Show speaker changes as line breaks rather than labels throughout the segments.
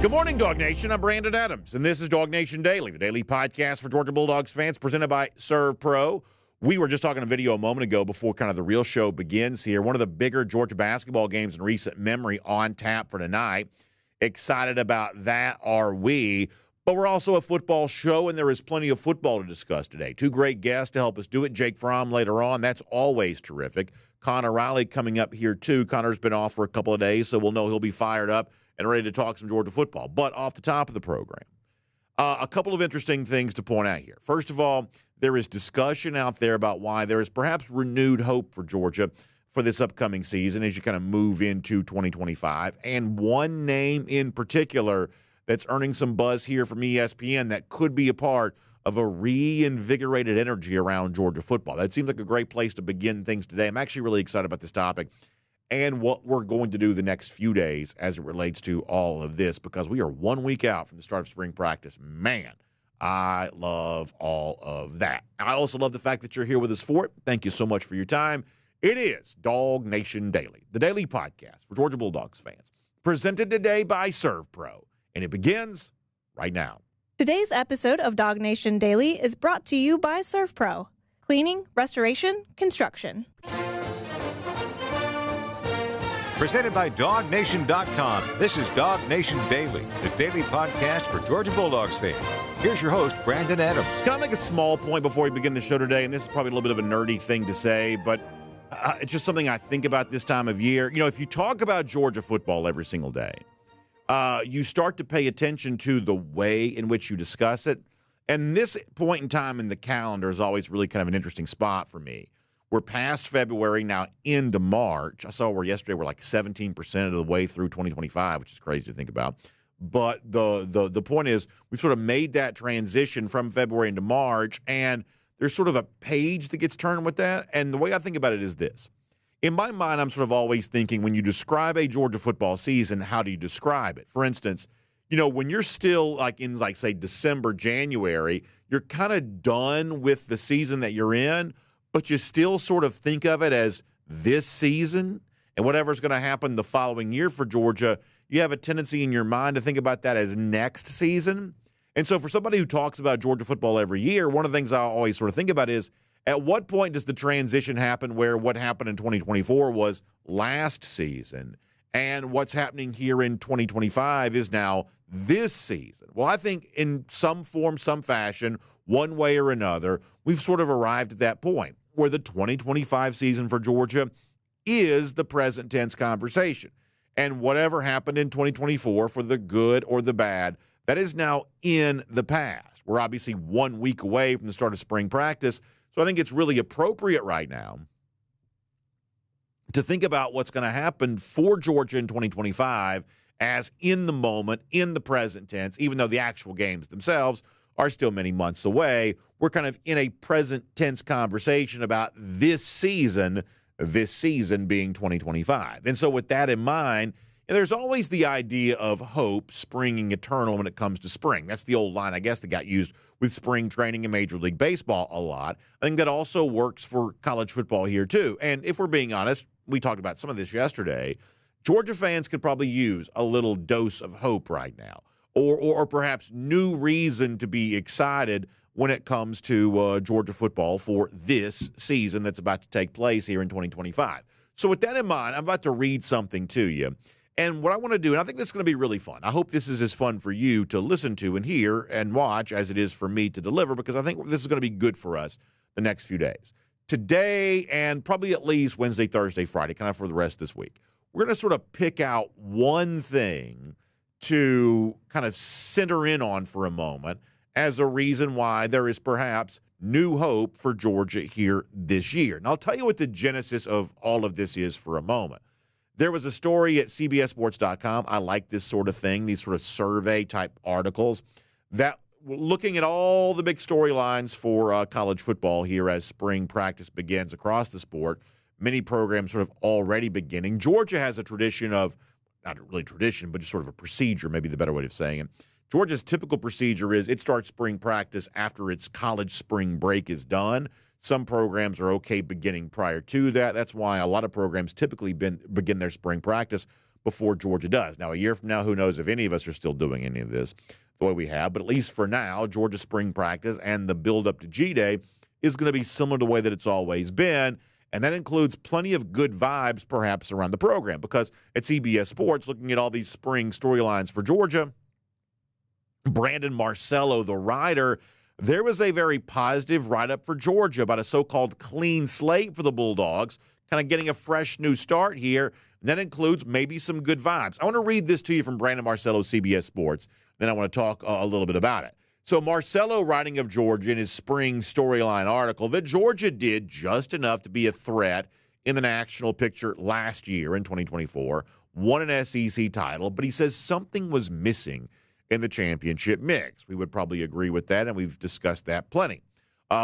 Good morning, Dawg Nation. I'm Brandon Adams, and this is DawgNation Daily, the daily podcast for Georgia Bulldogs fans, presented by Serve Pro. We were just talking a video a moment ago before kind of the real show begins here. One of the bigger Georgia basketball games in recent memory on tap for tonight. Excited about that, are we? But we're also a football show, and there is plenty of football to discuss today. Two great guests to help us do it. Jake Fromm later on. That's always terrific. Connor Riley coming up here, too. Connor's been off for a couple of days, so we'll know he'll be fired up and ready to talk some Georgia football. But off the top of the program, a couple of interesting things to point out here. First of all, there is discussion out there about why there is perhaps renewed hope for Georgia for this upcoming season as you kind of move into 2025. And one name in particular that's earning some buzz here from ESPN that could be a part of a reinvigorated energy around Georgia football. That seems like a great place to begin things today. I'm actually really excited about this topic and what we're going to do the next few days as it relates to all of this, because we are 1 week out from the start of spring practice. Man, I love all of that. I also love the fact that you're here with us for it. Thank you so much for your time. It is DawgNation Daily, the daily podcast for Georgia Bulldogs fans, presented today by Serve Pro, and it begins right now.
Today's episode of DawgNation Daily is brought to you by Serve Pro, cleaning, restoration, construction.
Presented by DawgNation.com. This is DawgNation Daily, the daily podcast for Georgia Bulldogs fans. Here's your host, Brandon Adams.
Can I make a small point before we begin the show today? And this is probably a little bit of a nerdy thing to say, but it's just something I think about this time of year. You know, if you talk about Georgia football every single day, you start to pay attention to the way in which you discuss it. And this point in time in the calendar is always really kind of an interesting spot for me. We're past February, now into March. I saw where yesterday we're like 17% of the way through 2025, which is crazy to think about. But the point is we've sort of made that transition from February into March, and there's sort of a page that gets turned with that. And the way I think about it is this. In my mind, I'm sort of always thinking when you describe a Georgia football season, how do you describe it? For instance, you know, when you're still like in, like, say, December, January, you're kind of done with the season that you're in, but you still sort of think of it as this season, and whatever's going to happen the following year for Georgia, you have a tendency in your mind to think about that as next season. And so for somebody who talks about Georgia football every year, one of the things I always sort of think about is, at what point does the transition happen where what happened in 2024 was last season, and what's happening here in 2025 is now this season? Well, I think in some form, some fashion, one way or another, we've sort of arrived at that point where the 2025 season for Georgia is the present tense conversation. And whatever happened in 2024, for the good or the bad, that is now in the past. We're obviously 1 week away from the start of spring practice, so I think it's really appropriate right now to think about what's going to happen for Georgia in 2025 as in the moment, in the present tense, even though the actual games themselves are still many months away. We're kind of in a present tense conversation about this season being 2025. And so with that in mind, there's always the idea of hope springing eternal when it comes to spring. That's the old line, I guess, that got used with spring training in Major League Baseball a lot. I think that also works for college football here, too. And if we're being honest, we talked about some of this yesterday, Georgia fans could probably use a little dose of hope right now, or perhaps new reason to be excited when it comes to Georgia football for this season that's about to take place here in 2025. So with that in mind, I'm about to read something to you. And what I want to do, and I think this is going to be really fun. I hope this is as fun for you to listen to and hear and watch as it is for me to deliver, because I think this is going to be good for us the next few days. Today and probably at least Wednesday, Thursday, Friday, kind of for the rest of this week, we're going to sort of pick out one thing to kind of center in on for a moment as a reason why there is perhaps new hope for Georgia here this year. And I'll tell you what the genesis of all of this is for a moment. There was a story at CBSSports.com. I like this sort of thing, these sort of survey-type articles, that looking at all the big storylines for college football here as spring practice begins across the sport, many programs sort of already beginning. Georgia has a tradition of, not really tradition, but just sort of a procedure, maybe the better way of saying it. Georgia's typical procedure is it starts spring practice after its college spring break is done. Some programs are okay beginning prior to that. That's why a lot of programs typically begin their spring practice before Georgia does. Now, a year from now, who knows if any of us are still doing any of this the way we have. But at least for now, Georgia spring practice and the build-up to G-Day is going to be similar to the way that it's always been. And that includes plenty of good vibes, perhaps, around the program. Because at CBS Sports, looking at all these spring storylines for Georgia, Brandon Marcello, the writer, there was a very positive write-up for Georgia about a so-called clean slate for the Bulldogs, kind of getting a fresh new start here. And that includes maybe some good vibes. I want to read this to you from Brandon Marcello, CBS Sports. Then I want to talk a little bit about it. So Marcello, writing of Georgia in his spring storyline article, that Georgia did just enough to be a threat in the national picture last year in 2024, won an SEC title, but he says something was missing in the championship mix. We would probably agree with that, and we've discussed that plenty.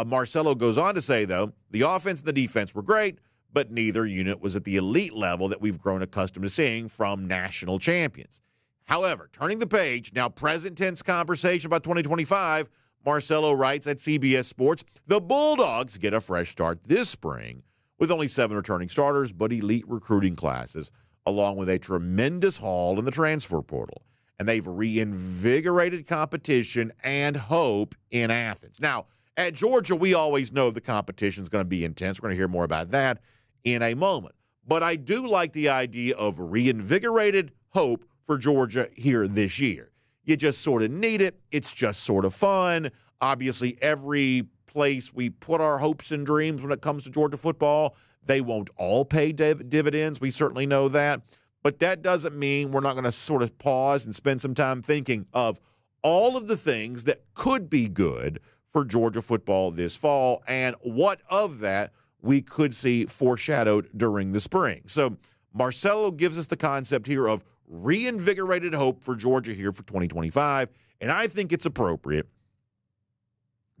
Marcello goes on to say, though, the offense and the defense were great, but neither unit was at the elite level that we've grown accustomed to seeing from national champions. However, turning the page, now present tense conversation about 2025, Marcello writes at CBS Sports, the Bulldogs get a fresh start this spring with only 7 returning starters, but elite recruiting classes, along with a tremendous haul in the transfer portal. And they've reinvigorated competition and hope in Athens. Now, at Georgia, we always know the competition is going to be intense. We're going to hear more about that in a moment. But I do like the idea of reinvigorated hope for Georgia here this year. You just sort of need it. It's just sort of fun. Obviously, every place we put our hopes and dreams when it comes to Georgia football, they won't all pay dividends. We certainly know that. But that doesn't mean we're not going to sort of pause and spend some time thinking of all of the things that could be good for Georgia football this fall and what of that we could see foreshadowed during the spring. So Marcello gives us the concept here of reinvigorated hope for Georgia here for 2025, and I think it's appropriate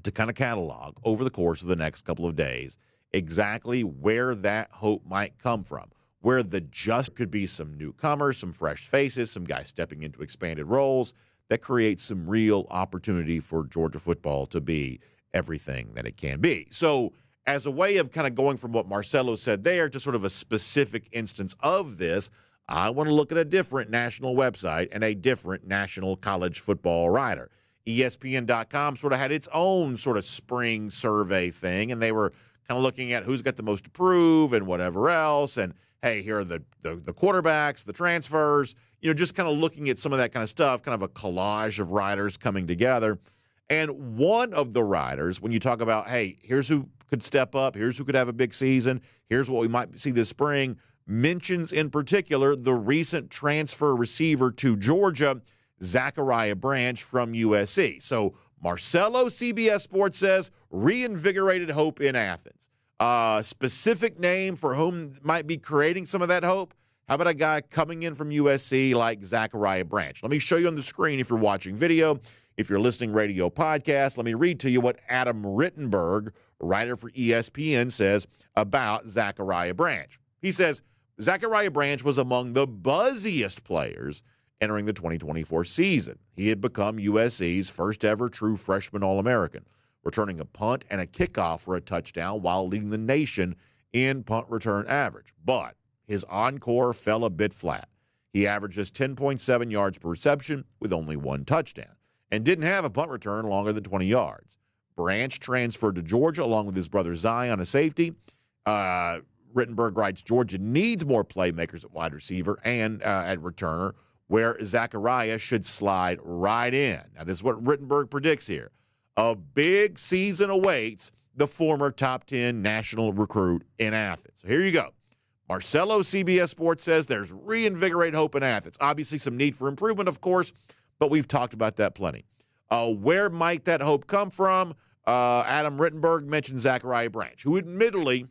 to kind of catalog over the course of the next couple of days exactly where that hope might come from, where the just could be some newcomers, some fresh faces, some guys stepping into expanded roles that create some real opportunity for Georgia football to be everything that it can be. So as a way of kind of going from what Marcello said there to sort of a specific instance of this, I want to look at a different national website and a different national college football writer. ESPN.com sort of had its own sort of spring survey thing, and they were kind of looking at who's got the most to prove and whatever else. And, hey, here are the quarterbacks, the transfers, just kind of looking at some of that kind of stuff, kind of a collage of writers coming together. And one of the writers, when you talk about, hey, here's who could step up, here's who could have a big season, here's what we might see this spring, mentions in particular the recent transfer receiver to Georgia, Zacahriah Branch from USC. So Marcello, CBS Sports says, reinvigorated hope in Athens. Specific name for whom might be creating some of that hope? How about a guy coming in from USC like Zacahriah Branch? Let me show you on the screen if you're watching video. If you're listening radio podcast, let me read to you what Adam Rittenberg, writer for ESPN, says about Zacahriah Branch. He says, Zacahriah Branch was among the buzziest players entering the 2024 season. He had become USC's first ever true freshman All-American, returning a punt and a kickoff for a touchdown while leading the nation in punt return average. But his encore fell a bit flat. He averaged just 10.7 yards per reception with only one touchdown and didn't have a punt return longer than 20 yards. Branch transferred to Georgia along with his brother Zion, a safety. Rittenberg writes, Georgia needs more playmakers at wide receiver and at returner, where Zacahriah should slide right in. Now, this is what Rittenberg predicts here. A big season awaits the former top 10 national recruit in Athens. So here you go. Marcello, CBS Sports, says there's reinvigorated hope in Athens. Obviously, some need for improvement, of course, but we've talked about that plenty. Where might that hope come from? Adam Rittenberg mentioned Zacahriah Branch, who admittedly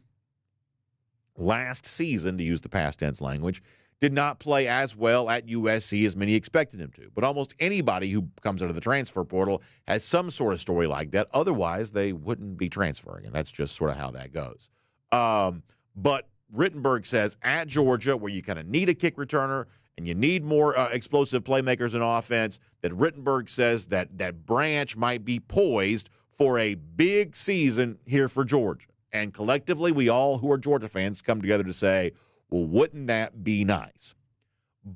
last season, to use the past tense language, did not play as well at USC as many expected him to. But almost anybody who comes out of the transfer portal has some sort of story like that. Otherwise, they wouldn't be transferring, and that's just sort of how that goes. But Rittenberg says at Georgia, where you kind of need a kick returner and you need more explosive playmakers in offense, that Rittenberg says that Branch might be poised for a big season here for Georgia. And collectively, we all who are Georgia fans come together to say, well, wouldn't that be nice?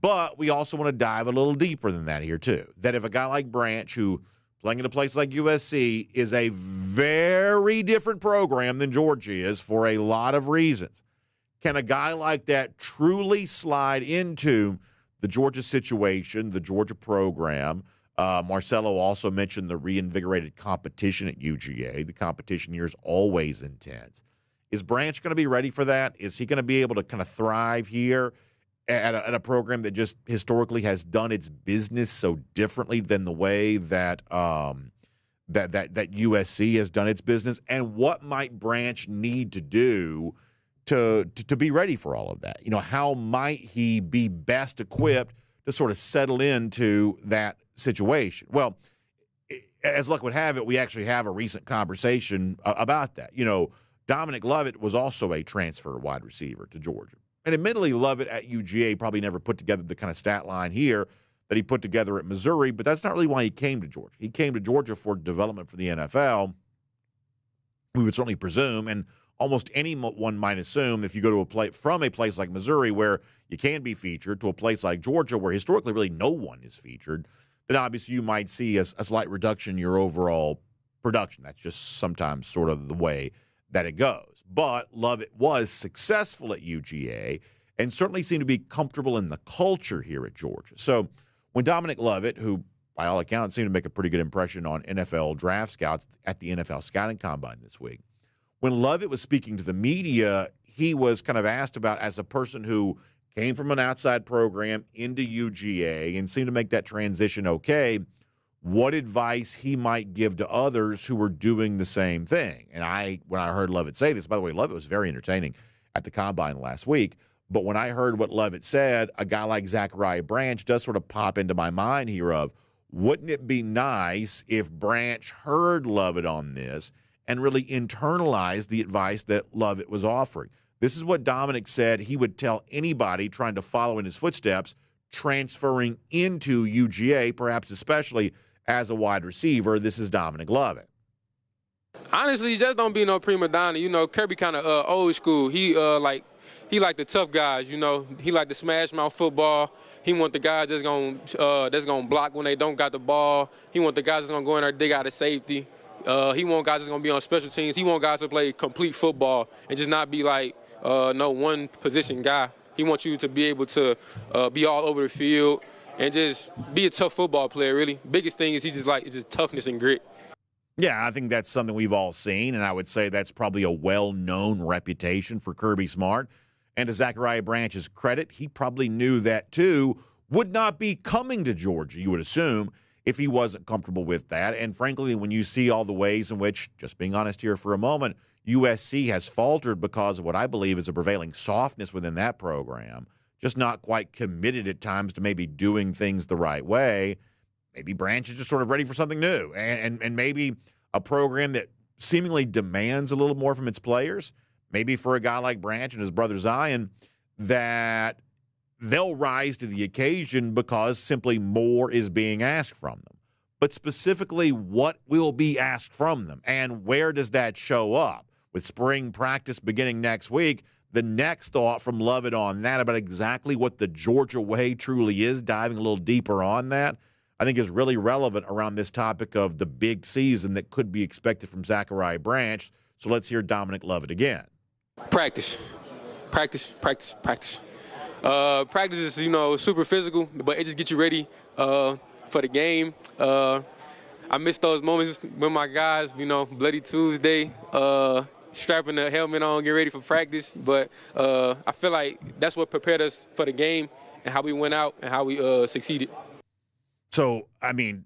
But we also want to dive a little deeper than that here, too. That if a guy like Branch, who playing in a place like USC, is a very different program than Georgia is for a lot of reasons, can a guy like that truly slide into the Georgia situation, the Georgia program? Marcelo also mentioned the reinvigorated competition at UGA. The competition here is always intense. Is Branch going to be ready for that? Is he going to be able to kind of thrive here at a program that just historically has done its business so differently than the way that that USC has done its business? And what might Branch need to do to be ready for all of that? You know, how might he be best equipped to sort of settle into that situation? Well, as luck would have it, we actually have a recent conversation about that. You know, Dominic Lovett was also a transfer wide receiver to Georgia. And admittedly, Lovett at UGA probably never put together the kind of stat line here that he put together at Missouri, but that's not really why he came to Georgia. He came to Georgia for development for the NFL, we would certainly presume, and almost anyone might assume if you go to from a place like Missouri where you can be featured to a place like Georgia where historically really no one is featured, then obviously you might see a slight reduction in your overall production. That's just sometimes sort of the way that it goes. But Lovett was successful at UGA and certainly seemed to be comfortable in the culture here at Georgia. So when Dominic Lovett, who by all accounts seemed to make a pretty good impression on NFL draft scouts at the NFL Scouting Combine this week, when Lovett was speaking to the media, he was kind of asked about, as a person who came from an outside program into UGA and seemed to make that transition okay, what advice he might give to others who were doing the same thing. And when I heard Lovett say this, by the way, Lovett was very entertaining at the Combine last week, but when I heard what Lovett said, a guy like Zacahriah Branch does sort of pop into my mind here of, wouldn't it be nice if Branch heard Lovett on this and really internalized the advice that Lovett was offering? This is what Dominic said he would tell anybody trying to follow in his footsteps, transferring into UGA, perhaps especially as a wide receiver. This is Dominic Lovett.
Honestly, just don't be no prima donna. You know, Kirby kind of old school. He like the tough guys. You know, he like the smash mouth football. He want the guys that's gonna block when they don't got the ball. He want the guys that's gonna go in there dig out of safety. He want guys that's gonna be on special teams. He want guys to play complete football and just not be like no one position guy. He wants you to be able to be all over the field and just be a tough football player, really. Biggest thing is it's just toughness and grit.
Yeah, I think that's something we've all seen, and I would say that's probably a well-known reputation for Kirby Smart. And to Zacahriah Branch's credit, he probably knew that, too, would not be coming to Georgia, you would assume, if he wasn't comfortable with that. And frankly, when you see all the ways in which, just being honest here for a moment, USC has faltered because of what I believe is a prevailing softness within that program, just not quite committed at times to maybe doing things the right way, maybe Branch is just sort of ready for something new, and maybe a program that seemingly demands a little more from its players, maybe for a guy like Branch and his brother Zion, that they'll rise to the occasion because simply more is being asked from them. But specifically, what will be asked from them, and where does that show up? With spring practice beginning next week, the next thought from Lovett on that about exactly what the Georgia way truly is, diving a little deeper on that, I think is really relevant around this topic of the big season that could be expected from Zacahriah Branch. So let's hear Dominic Lovett again.
Practice. Practice is, super physical, but it just gets you ready for the game. I miss those moments with my guys, Bloody Tuesday, strapping the helmet on, get ready for practice. But I feel like that's what prepared us for the game and how we went out and how we succeeded.
So, I mean,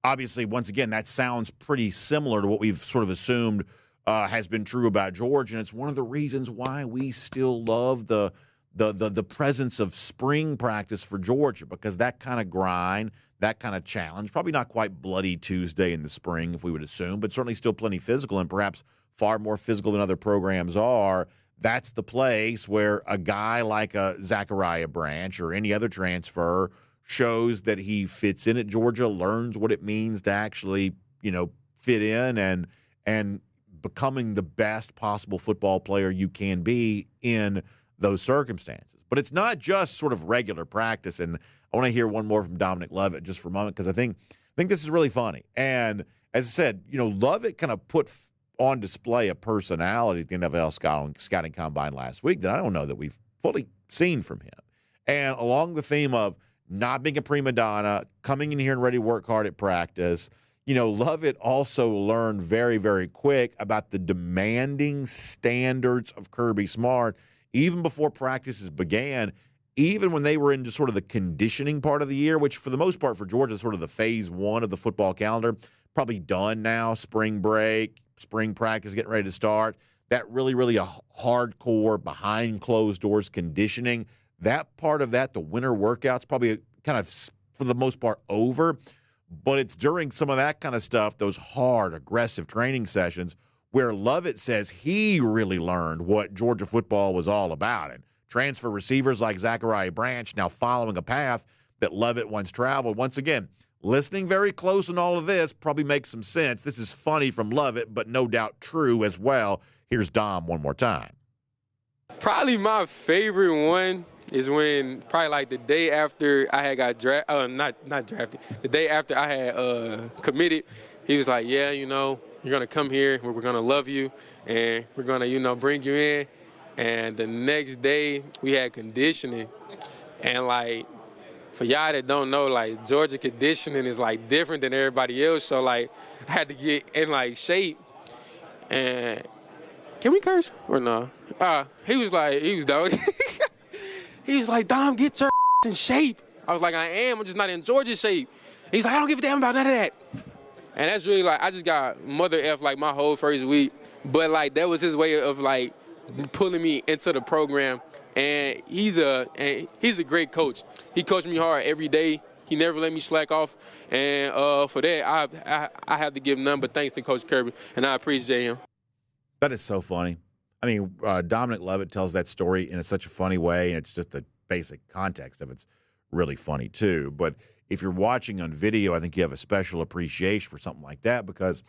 obviously, once again, that sounds pretty similar to what we've sort of assumed has been true about Georgia, and it's one of the reasons why we still love the presence of spring practice for Georgia, because that kind of grind, that kind of challenge, probably not quite Bloody Tuesday in the spring, if we would assume, but certainly still plenty physical and perhaps far more physical than other programs are. That's the place where a guy like a Zacahriah Branch or any other transfer shows that he fits in at Georgia, learns what it means to actually, fit in and becoming the best possible football player you can be in those circumstances. But it's not just sort of regular practice. And I want to hear one more from Dominic Lovett just for a moment because I think this is really funny. And as I said, Lovett kind of put on display a personality at the NFL scouting combine last week that I don't know that we've fully seen from him. And along the theme of not being a prima donna, coming in here and ready to work hard at practice, Lovett also learned very, very quick about the demanding standards of Kirby Smart even before practices began, even when they were into sort of the conditioning part of the year, which for the most part for Georgia is sort of the phase one of the football calendar, probably done now, spring break, spring practice getting ready to start. That really a hardcore behind closed doors conditioning, that part of that, the winter workouts, probably kind of for the most part over. But it's during some of that kind of stuff, those hard, aggressive training sessions, where Lovett says he really learned what Georgia football was all about. And transfer receivers like Zachariah Branch now following a path that Lovett once traveled. Once again, listening very close in all of this probably makes some sense. This is funny from Lovett, but no doubt true as well. Here's Dom one more time.
Probably my favorite one is when probably like the day after I had got drafted, not drafted, the day after I had committed, he was like, yeah, you're going to come here, we're going to love you, and we're going to, bring you in. And the next day we had conditioning. And like, for y'all that don't know, like Georgia conditioning is like different than everybody else. So like I had to get in like shape. And can we curse or no? He was dog. He was like, Dom, get your in shape. I was like, I am. I'm just not in Georgia shape. He's like, I don't give a damn about none of that. And that's really like, I just got mother F like my whole first week. But like, that was his way of like pulling me into the program. And he's a great coach. He coached me hard every day. He never let me slack off. And for that, I have to give none but thanks to Coach Kirby. And I appreciate him.
That is so funny. I mean, Dominic Lovett tells that story in such a funny way, and it's just the basic context of it's really funny too. But if you're watching on video, I think you have a special appreciation for something like that because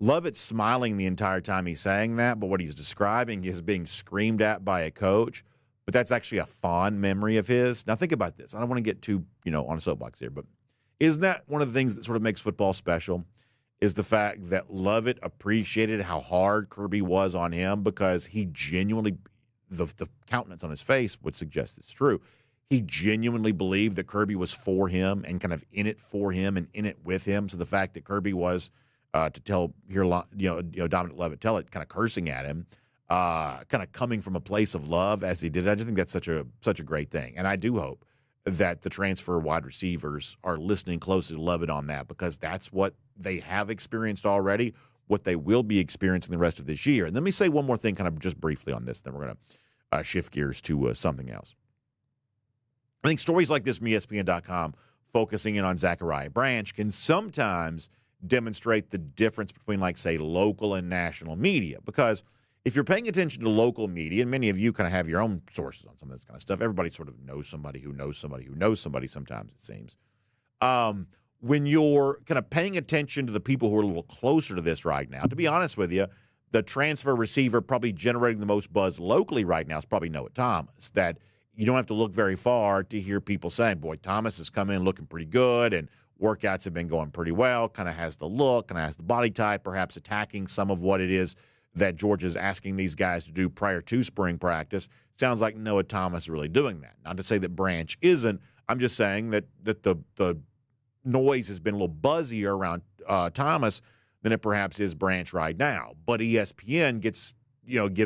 Lovett's smiling the entire time he's saying that, but what he's describing is being screamed at by a coach. But that's actually a fond memory of his. Now think about this. I don't want to get too, on a soapbox here, but isn't that one of the things that sort of makes football special? Is the fact that Lovett appreciated how hard Kirby was on him because he genuinely, the countenance on his face would suggest it's true. He genuinely believed that Kirby was for him and kind of in it for him and in it with him. So the fact that Kirby was, Dominic Lovett tell it, kind of cursing at him, kind of coming from a place of love as he did. I just think that's such a great thing. And I do hope that the transfer wide receivers are listening closely to Lovett on that because that's what they have experienced already, what they will be experiencing the rest of this year. And let me say one more thing kind of just briefly on this, then we're going to shift gears to something else. I think stories like this from ESPN.com focusing in on Zacahriah Branch can sometimes demonstrate the difference between, like, say, local and national media because if you're paying attention to local media, and many of you kind of have your own sources on some of this kind of stuff, everybody sort of knows somebody who knows somebody who knows somebody sometimes, it seems. When you're kind of paying attention to the people who are a little closer to this right now, to be honest with you, the transfer receiver probably generating the most buzz locally right now is probably Noah Thomas, that you don't have to look very far to hear people saying, boy, Thomas has come in looking pretty good and workouts have been going pretty well, kind of has the look, kind of has the body type, perhaps attacking some of what it is that Georgia's asking these guys to do prior to spring practice. Sounds like Noah Thomas is really doing that. Not to say that Branch isn't. I'm just saying that the noise has been a little buzzier around Thomas than it perhaps is Branch right now. But ESPN gives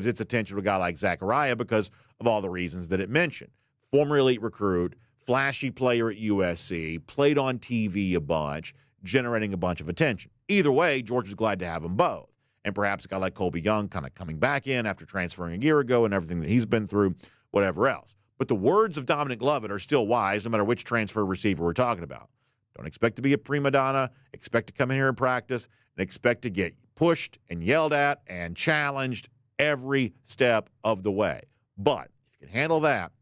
its attention to a guy like Zacahriah because of all the reasons that it mentioned. Former elite recruit, flashy player at USC, played on TV a bunch, generating a bunch of attention. Either way, Georgia's glad to have them both. And perhaps a guy like Colby Young kind of coming back in after transferring a year ago and everything that he's been through, whatever else. But the words of Dominic Lovett are still wise no matter which transfer receiver we're talking about. Don't expect to be a prima donna, expect to come in here and practice, and expect to get pushed and yelled at and challenged every step of the way. But if you can handle that,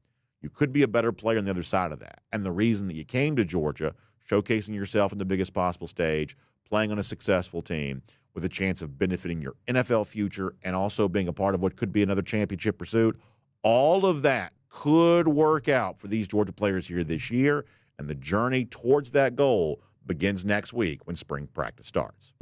you could be a better player on the other side of that. And the reason that you came to Georgia, showcasing yourself in the biggest possible stage, playing on a successful team, with a chance of benefiting your NFL future and also being a part of what could be another championship pursuit, All of that could work out for these Georgia players here this year, and the journey towards that goal begins next week when spring practice starts.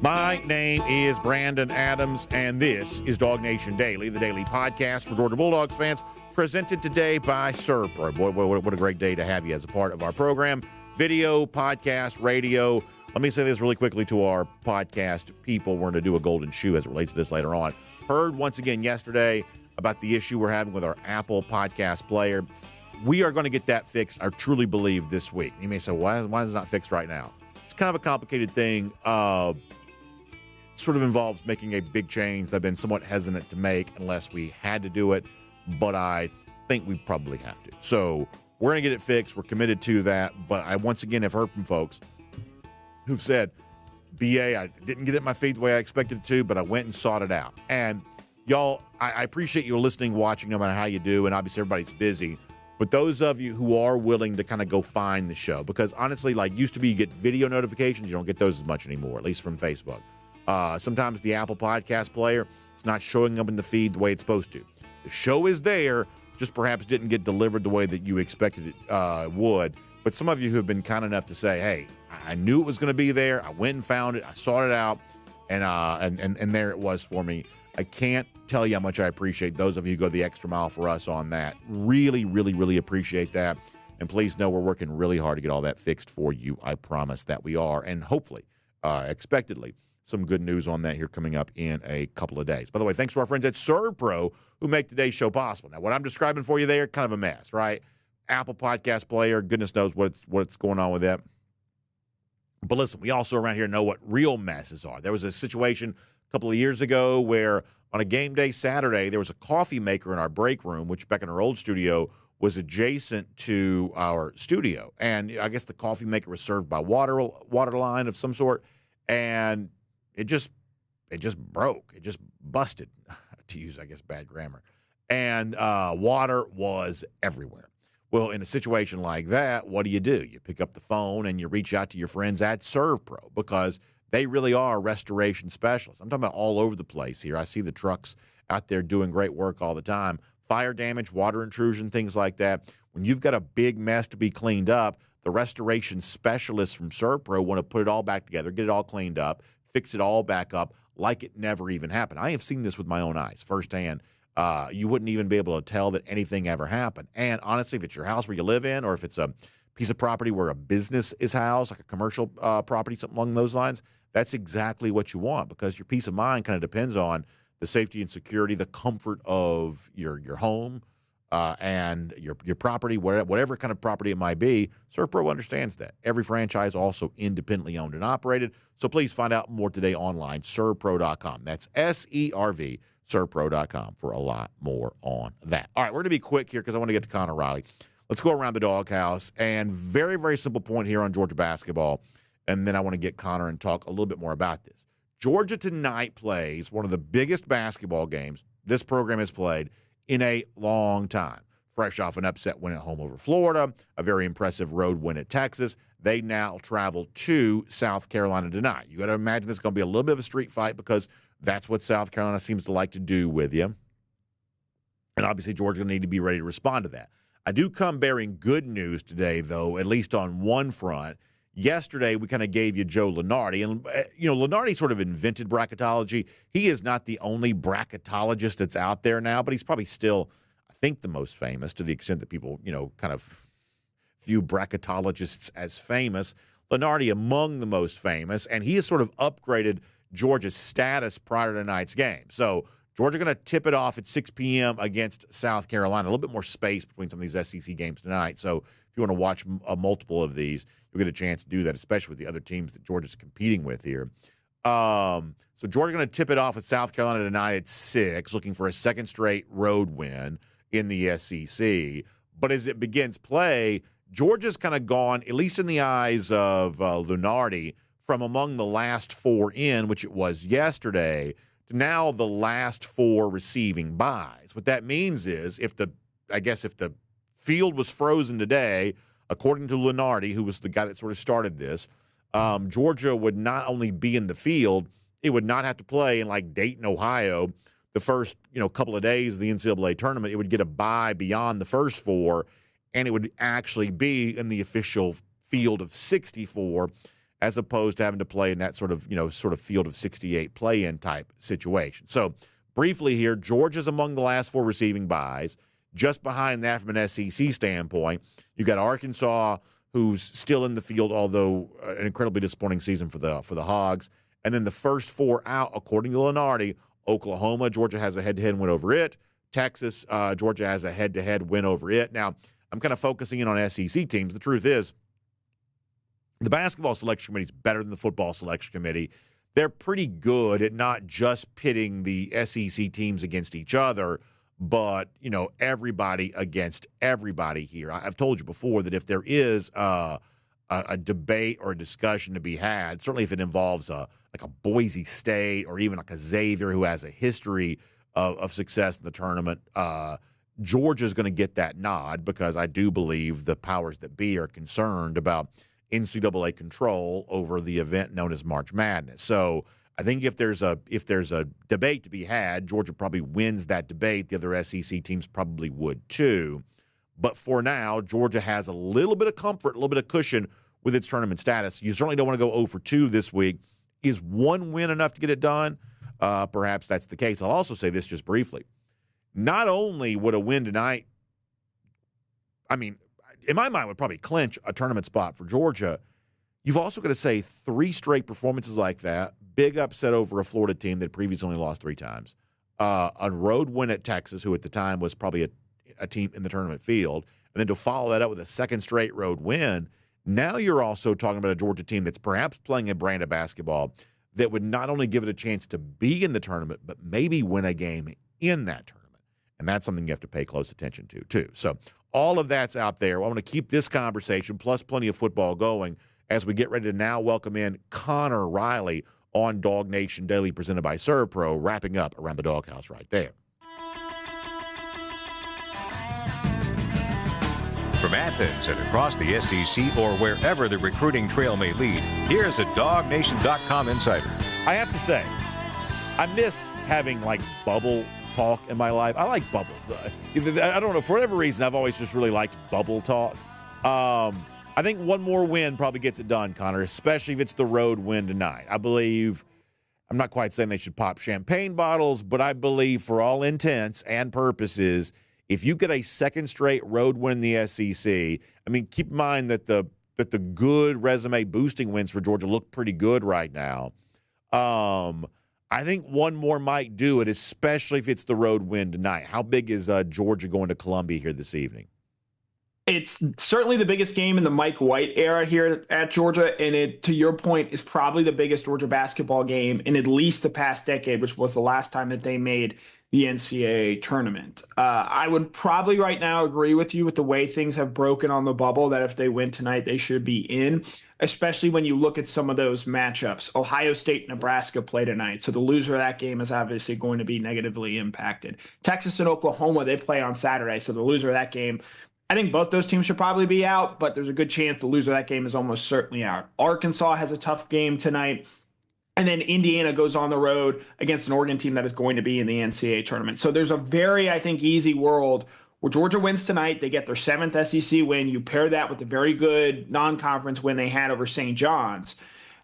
My name is Brandon Adams, and this is DawgNation Daily, the daily podcast for Georgia Bulldogs fans, presented today by ServPro. Boy, what a great day to have you as a part of our program. Video, podcast, radio. Let me say this really quickly to our podcast people. We're going to do a golden shoe as it relates to this later on. Heard once again yesterday about the issue we're having with our Apple podcast player. We are going to get that fixed, I truly believe, this week. You may say, why is it not fixed right now? It's kind of a complicated thing. Sort of involves making a big change that I've been somewhat hesitant to make unless we had to do it, but I think we probably have to. So we're going to get it fixed. We're committed to that, but I once again have heard from folks who've said, BA, I didn't get it in my feed the way I expected it to, but I went and sought it out. And y'all, I appreciate you listening, watching, no matter how you do, and obviously everybody's busy. But those of you who are willing to kind of go find the show, because honestly, like used to be you get video notifications, you don't get those as much anymore, at least from Facebook. Sometimes the Apple podcast player, it's not showing up in the feed the way it's supposed to. The show is there, just perhaps didn't get delivered the way that you expected it would. But some of you who have been kind enough to say, hey, I knew it was going to be there. I went and found it. I sought it out, and there it was for me. I can't tell you how much I appreciate those of you who go the extra mile for us on that. Really, really, really appreciate that. And please know we're working really hard to get all that fixed for you. I promise that we are. And hopefully, expectedly, some good news on that here coming up in a couple of days. By the way, thanks to our friends at ServPro who make today's show possible. Now, what I'm describing for you there, kind of a mess, right? Apple podcast player, goodness knows what's going on with that. But listen, we also around here know what real messes are. There was a situation a couple of years ago where on a game day Saturday, there was a coffee maker in our break room, which back in our old studio was adjacent to our studio. And I guess the coffee maker was served by water line of some sort. And it just broke. It just busted, to use, I guess, bad grammar. And water was everywhere. Well, in a situation like that, what do? You pick up the phone and you reach out to your friends at ServPro because they really are restoration specialists. I'm talking about all over the place here. I see the trucks out there doing great work all the time. Fire damage, water intrusion, things like that. When you've got a big mess to be cleaned up, the restoration specialists from ServPro want to put it all back together, get it all cleaned up, fix it all back up like it never even happened. I have seen this with my own eyes firsthand. You wouldn't even be able to tell that anything ever happened. And honestly, if it's your house where you live in or if it's a piece of property where a business is housed, like a commercial property, something along those lines, that's exactly what you want because your peace of mind kind of depends on the safety and security, the comfort of your home and your property, whatever kind of property it might be. ServPro understands that. Every franchise also independently owned and operated. So please find out more today online, servpro.com. That's SERV, servpro.com for a lot more on that. All right, we're going to be quick here because I want to get to Connor Riley. Let's go around the doghouse. And very, very simple point here on Georgia basketball. And then I want to get Connor and talk a little bit more about this. Georgia tonight plays one of the biggest basketball games this program has played in a long time. Fresh off an upset win at home over Florida, a very impressive road win at Texas. They now travel to South Carolina tonight. You got to imagine this is going to be a little bit of a street fight because that's what South Carolina seems to like to do with you. And obviously, Georgia's going to need to be ready to respond to that. I do come bearing good news today, though, at least on one front. Yesterday, we kind of gave you Joe Lunardi. And, Lunardi sort of invented bracketology. He is not the only bracketologist that's out there now, but he's probably still, I think, the most famous to the extent that people, kind of view bracketologists as famous. Lunardi among the most famous, and he has sort of upgraded Georgia's status prior to tonight's game. So Georgia going to tip it off at 6 p.m. against South Carolina. A little bit more space between some of these SEC games tonight. So if you want to watch multiple of these, you'll get a chance to do that, especially with the other teams that Georgia's competing with here. So Georgia going to tip it off at South Carolina tonight at 6, looking for a second straight road win in the SEC. But as it begins play, Georgia's kind of gone, at least in the eyes of Lunardi, from among the last 4 in, which it was yesterday, to now the last 4 receiving byes. What that means is if the field was frozen today, according to Lunardi, who was the guy that sort of started this, Georgia would not only be in the field, it would not have to play in like Dayton, Ohio, the first couple of days of the NCAA tournament, it would get a bye beyond the first 4, and it would actually be in the official field of 64, as opposed to having to play in that sort of field of 68 play-in type situation. So briefly here, Georgia's among the last 4 receiving byes. Just behind that from an SEC standpoint, you got Arkansas, who's still in the field, although an incredibly disappointing season for the Hogs. And then the first 4 out, according to Lenardi, Oklahoma, Georgia has a head-to-head win over it. Texas, Georgia has a head-to-head win over it. Now, I'm kind of focusing in on SEC teams. The truth is, the basketball selection committee is better than the football selection committee. They're pretty good at not just pitting the SEC teams against each other, but, everybody against everybody here. I've told you before that if there is a debate or a discussion to be had, certainly if it involves like a Boise State or even like a Xavier who has a history of success in the tournament, Georgia's going to get that nod, because I do believe the powers that be are concerned about NCAA control over the event known as March Madness. So I think if there's a debate to be had, Georgia probably wins that debate. The other SEC teams probably would too. But for now, Georgia has a little bit of comfort, a little bit of cushion with its tournament status. You certainly don't want to go 0 for 2 this week. Is one win enough to get it done? Perhaps that's the case. I'll also say this just briefly. Not only would a win tonight, in my mind, would probably clinch a tournament spot for Georgia, you've also got to say 3 straight performances like that, big upset over a Florida team that previously only lost 3 times, a road win at Texas, who at the time was probably a team in the tournament field, and then to follow that up with a second straight road win. Now you're also talking about a Georgia team that's perhaps playing a brand of basketball that would not only give it a chance to be in the tournament, but maybe win a game in that tournament. And that's something you have to pay close attention to, too. So all of that's out there. I want to keep this conversation, plus plenty of football, going as we get ready to now welcome in Connor Riley on DawgNation Daily, presented by ServPro, wrapping up Around the Doghouse right there.
From Athens and across the SEC or wherever the recruiting trail may lead, here's a DawgNation.com insider.
I have to say, I miss having, bubble talk in my life. I like bubble. I don't know. For whatever reason, I've always just really liked bubble talk. I think one more win probably gets it done, Connor, especially if it's the road win tonight. I believe, I'm not quite saying they should pop champagne bottles, but I believe for all intents and purposes, if you get a second straight road win in the SEC, keep in mind that the good resume boosting wins for Georgia look pretty good right now. I think one more might do it, especially if it's the road win tonight. How big is Georgia going to Columbia here this evening?
It's certainly the biggest game in the Mike White era here at Georgia, and it, to your point, is probably the biggest Georgia basketball game in at least the past decade, which was the last time that they made the NCAA tournament. I would probably right now agree with you with the way things have broken on the bubble, that if they win tonight, they should be in, especially when you look at some of those matchups. Ohio State and Nebraska play tonight, so the loser of that game is obviously going to be negatively impacted. Texas and Oklahoma, they play on Saturday, so the loser of that game, I think both those teams should probably be out, but there's a good chance the loser of that game is almost certainly out. Arkansas has a tough game tonight. And then Indiana goes on the road against an Oregon team that is going to be in the NCAA tournament. So there's a very, I think, easy world where Georgia wins tonight. They get their 7th SEC win. You pair that with the very good non-conference win they had over St. John's.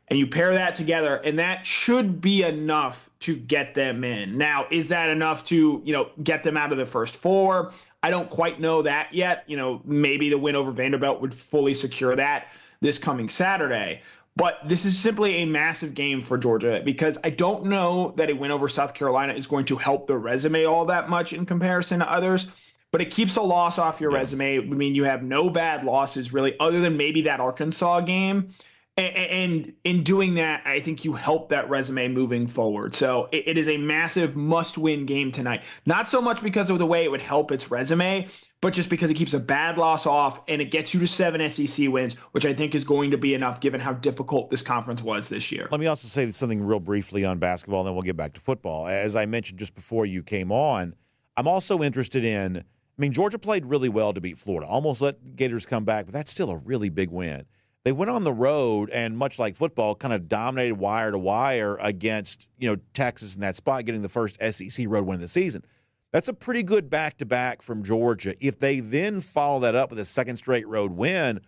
And you pair that together, and that should be enough to get them in. Now, is that enough to, get them out of the first 4? I don't quite know that yet. Maybe the win over Vanderbilt would fully secure that this coming Saturday. But this is simply a massive game for Georgia, because I don't know that a win over South Carolina is going to help the resume all that much in comparison to others. But it keeps a loss off your resume. You have no bad losses really, other than maybe that Arkansas game. And in doing that, I think you help that resume moving forward. So it is a massive must-win game tonight. Not so much because of the way it would help its resume, but just because it keeps a bad loss off and it gets you to 7 SEC wins, which I think is going to be enough given how difficult this conference was this year.
Let me also say something real briefly on basketball, and then we'll get back to football. As I mentioned just before you came on, I'm also interested in, Georgia played really well to beat Florida. Almost let Gators come back, but that's still a really big win. they went on the road and, much like football, kind of dominated wire to wire against, Texas in that spot, getting the first SEC road win of the season. That's a pretty good back-to-back from Georgia. If they then follow that up with a second straight road win,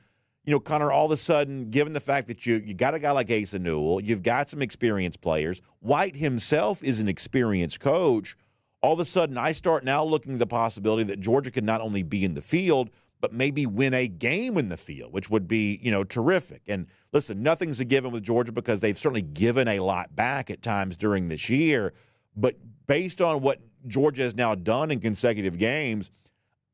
Connor, all of a sudden, given the fact that you got a guy like Asa Newell, you've got some experienced players, White himself is an experienced coach, all of a sudden I start now looking at the possibility that Georgia could not only be in the field, but maybe win a game in the field, which would be, terrific. And listen, nothing's a given with Georgia because they've certainly given a lot back at times during this year. But based on what Georgia has now done in consecutive games,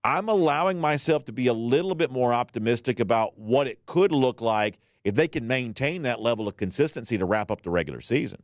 I'm allowing myself to be a little bit more optimistic about what it could look like if they can maintain that level of consistency to wrap up the regular season.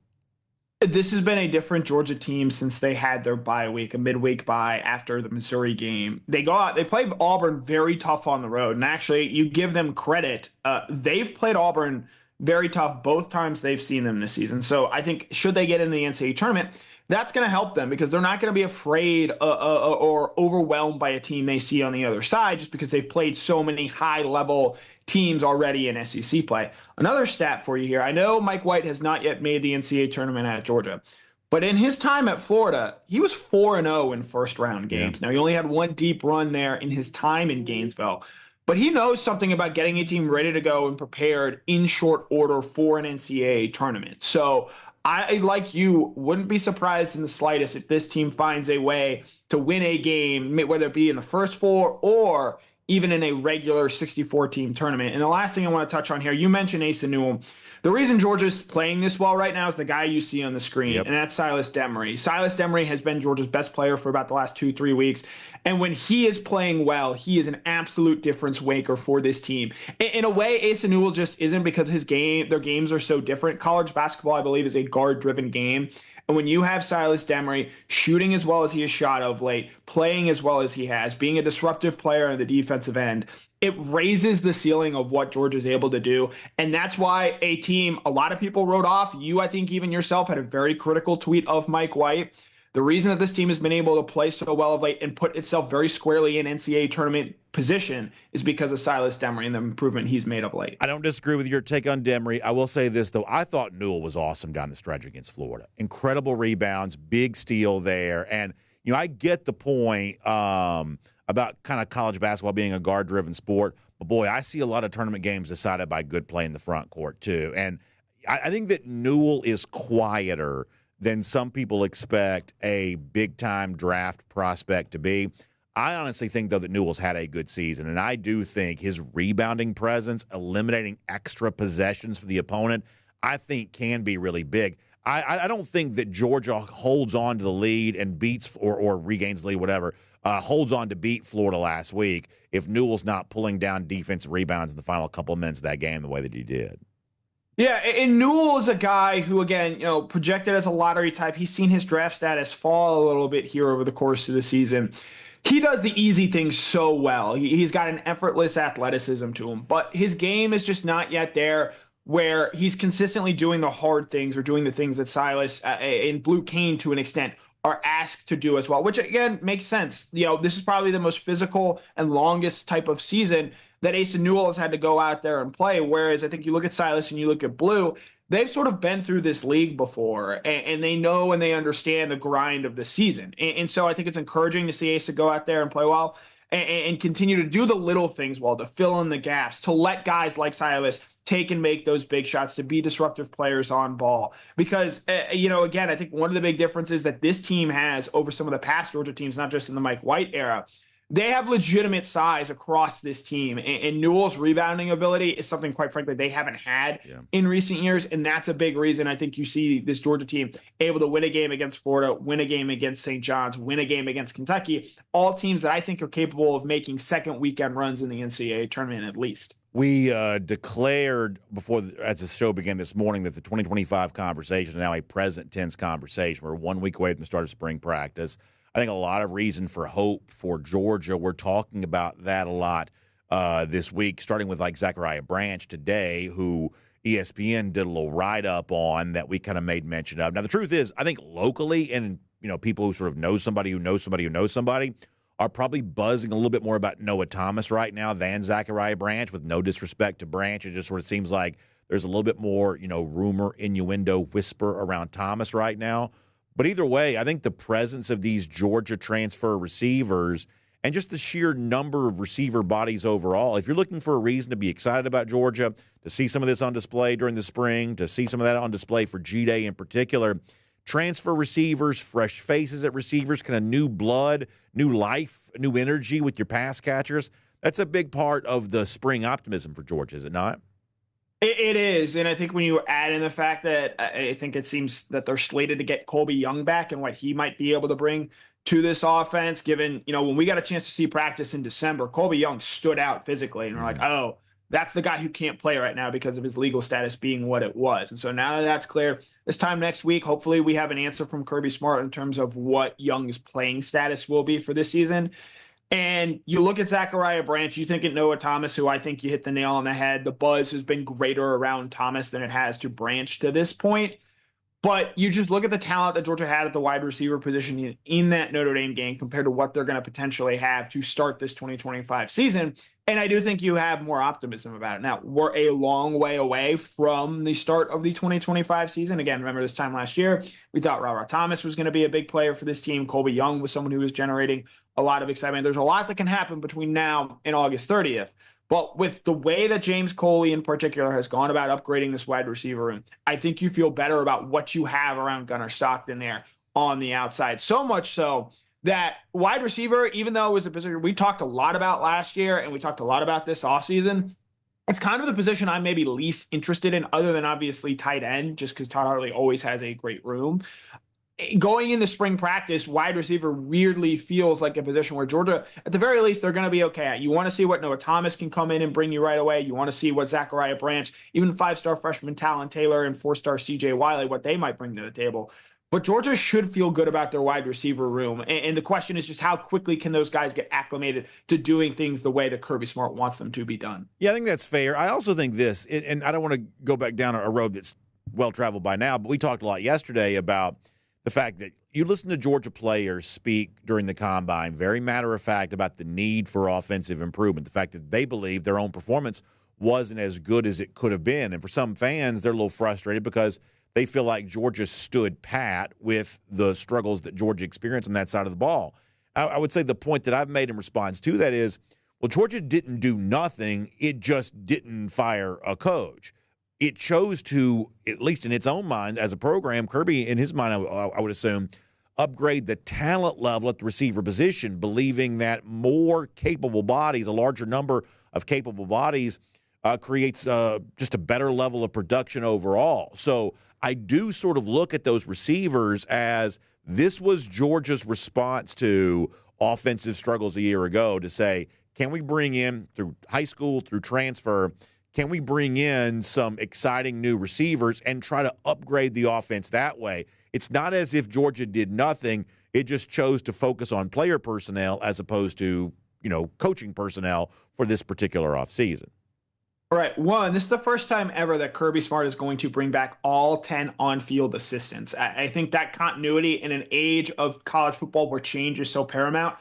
This has been a different Georgia team since they had their bye week, a midweek bye after the Missouri game. They go out, they played Auburn very tough on the road. And actually, you give them credit. They've played Auburn very tough both times they've seen them this season. So I think should they get in the NCAA tournament, that's going to help them because they're not going to be afraid or overwhelmed by a team they see on the other side just because they've played so many high-level teams already in SEC play. Another stat for you here. I know Mike White has not yet made the NCAA tournament at Georgia, but in his time at Florida, he was 4-0 in first-round games. Now, he only had one deep run there in his time in Gainesville, but he knows something about getting a team ready to go and prepared in short order for an NCAA tournament. So I, like you, wouldn't be surprised in the slightest if this team finds a way to win a game, whether it be in the first four or even in a regular 64-team tournament. And the last thing I want to touch on here, you mentioned Asa Newell. The reason Georgia's playing this well right now is the guy you see on the screen, and that's Silas Demery. Silas Demery has been Georgia's best player for about the last 2-3 weeks. And when he is playing well, he is an absolute difference maker for this team. In a way, Asa Newell just isn't because their games are so different. College basketball, I believe, is a guard-driven game. And when you have Silas Demery shooting as well as he has shot of late, playing as well as he has, being a disruptive player on the defensive end, it raises the ceiling of what Georgia's able to do. And that's why a team a lot of people wrote off. You, I think even yourself, had a very critical tweet of Mike White. The reason that this team has been able to play so well of late and put itself very squarely in NCAA tournament position is because of Silas Demery and the improvement he's made of late.
I don't disagree with your take on Demery. I will say this, though. I thought Newell was awesome down the stretch against Florida. Incredible rebounds, big steal there. And, I get the point about kind of college basketball being a guard-driven sport. But, boy, I see a lot of tournament games decided by good play in the front court, too. And I think that Newell is quieter than some people expect a big-time draft prospect to be. I honestly think, though, that Newell's had a good season, and I do think his rebounding presence, eliminating extra possessions for the opponent, I think can be really big. I don't think that Georgia holds on to the lead and beats or regains the lead, whatever, holds on to beat Florida last week if Newell's not pulling down defensive rebounds in the final couple of minutes of that game the way that he did.
Yeah, and Newell is a guy who, again, projected as a lottery type. He's seen his draft status fall a little bit here over the course of the season. He does the easy things so well. He's got an effortless athleticism to him, but his game is just not yet there where he's consistently doing the hard things or doing the things that Silas and Blue Cane to an extent are asked to do as well, which again makes sense. This is probably the most physical and longest type of season that Asa Newell has had to go out there and play. Whereas I think you look at Silas and you look at Blue, they've sort of been through this league before, and they know and they understand the grind of the season. And so I think it's encouraging to see Asa go out there and play well and continue to do the little things well, to fill in the gaps, to let guys like Silas take and make those big shots, to be disruptive players on ball. Because, again, I think one of the big differences that this team has over some of the past Georgia teams, not just in the Mike White era, they have legitimate size across this team. And Newell's rebounding ability is something, quite frankly, they haven't had in recent years. And that's a big reason I think you see this Georgia team able to win a game against Florida, win a game against St. John's, win a game against Kentucky, all teams that I think are capable of making second weekend runs in the NCAA tournament at least.
We declared as the show began this morning, that the 2025 conversation is now a present tense conversation. We're 1 week away from the start of spring practice. I think a lot of reason for hope for Georgia. We're talking about that a lot this week, starting with like Zachariah Branch today, who ESPN did a little write-up on that we kind of made mention of. Now, the truth is, I think locally and, people who sort of know somebody who knows somebody who knows somebody, are probably buzzing a little bit more about Noah Thomas right now than Zachariah Branch, with no disrespect to Branch. It just sort of seems like there's a little bit more, rumor, innuendo, whisper around Thomas right now. But either way, I think the presence of these Georgia transfer receivers and just the sheer number of receiver bodies overall, if you're looking for a reason to be excited about Georgia, to see some of this on display during the spring, to see some of that on display for G-Day in particular, transfer receivers, fresh faces at receivers, kind of new blood, new life, new energy with your pass catchers, that's a big part of the spring optimism for Georgia, is it not?
It is, and I think when you add in the fact that I think it seems that they're slated to get Colby Young back and what he might be able to bring to this offense, given, when we got a chance to see practice in December, Colby Young stood out physically, and we're like, oh, that's the guy who can't play right now because of his legal status being what it was. And so now that that's clear, this time next week, hopefully we have an answer from Kirby Smart in terms of what Young's playing status will be for this season. And you look at Zachariah Branch, you think at Noah Thomas, who I think you hit the nail on the head. The buzz has been greater around Thomas than it has to Branch to this point. But you just look at the talent that Georgia had at the wide receiver position in that Notre Dame game compared to what they're going to potentially have to start this 2025 season. And I do think you have more optimism about it. Now, we're a long way away from the start of the 2025 season. Again, remember this time last year, we thought Ra Thomas was going to be a big player for this team. Colby Young was someone who was generating a lot of excitement. There's a lot that can happen between now and August 30th. But with the way that James Coley in particular has gone about upgrading this wide receiver room, I think you feel better about what you have around Gunnar Stockton there on the outside. So much so that wide receiver, even though it was a position we talked a lot about last year and we talked a lot about this offseason, it's kind of the position I'm maybe least interested in, other than obviously tight end, just because Todd Hartley always has a great room. Going into spring practice, wide receiver weirdly feels like a position where Georgia, at the very least, they're going to be okay at. You want to see what Noah Thomas can come in and bring you right away. You want to see what Zachariah Branch, even five-star freshman Talon Taylor and four-star CJ Wiley, what they might bring to the table. But Georgia should feel good about their wide receiver room. And the question is just how quickly can those guys get acclimated to doing things the way that Kirby Smart wants them to be done?
Yeah, I think that's fair. I also think this, and I don't want to go back down a road that's well-traveled by now, but we talked a lot yesterday about the fact that you listen to Georgia players speak during the combine, very matter of fact, about the need for offensive improvement, the fact that they believe their own performance wasn't as good as it could have been. And for some fans, they're a little frustrated because they feel like Georgia stood pat with the struggles that Georgia experienced on that side of the ball. I would say the point that I've made in response to that is, well, Georgia didn't do nothing. It just didn't fire a coach. It chose to, at least in its own mind as a program, Kirby, in his mind, I would assume, upgrade the talent level at the receiver position, believing that more capable bodies, a larger number of capable bodies, creates just a better level of production overall. So I do sort of look at those receivers as this was Georgia's response to offensive struggles a year ago to say, can we bring in, through high school, through transfer, can we bring in some exciting new receivers and try to upgrade the offense that way? It's not as if Georgia did nothing. It just chose to focus on player personnel as opposed to, coaching personnel for this particular offseason.
All right. One, this is the first time ever that Kirby Smart is going to bring back all 10 on-field assistants. I think that continuity in an age of college football where change is so paramount,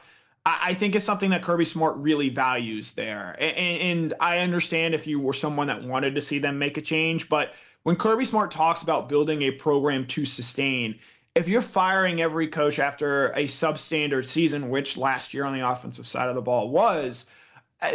I think it's something that Kirby Smart really values there. And I understand if you were someone that wanted to see them make a change, but when Kirby Smart talks about building a program to sustain, if you're firing every coach after a substandard season, which last year on the offensive side of the ball was,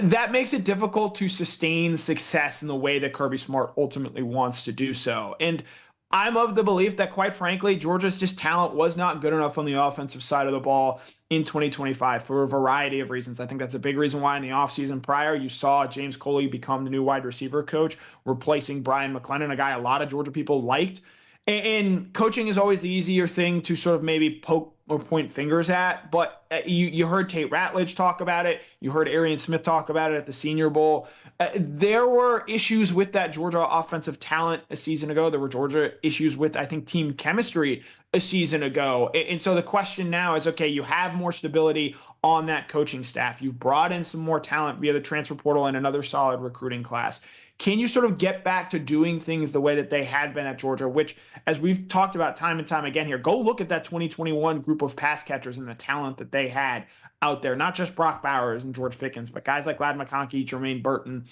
that makes it difficult to sustain success in the way that Kirby Smart ultimately wants to do so. And I'm of the belief that, quite frankly, Georgia's just talent was not good enough on the offensive side of the ball in 2025 for a variety of reasons. I think that's a big reason why in the offseason prior, you saw James Coley become the new wide receiver coach, replacing Brian McClendon, a guy a lot of Georgia people liked. And coaching is always the easier thing to sort of maybe poke or point fingers at. But you heard Tate Ratledge talk about it. You heard Arian Smith talk about it at the Senior Bowl. There were issues with that Georgia offensive talent a season ago. There were Georgia issues with, I think, team chemistry a season ago. And so the question now is, okay, you have more stability on that coaching staff. You've brought in some more talent via the transfer portal and another solid recruiting class. can you sort of get back to doing things the way that they had been at Georgia, which, as we've talked about time and time again here, go look at that 2021 group of pass catchers and the talent that they had out there, not just Brock Bowers and George Pickens, but guys like Ladd McConkey, Jermaine Burton,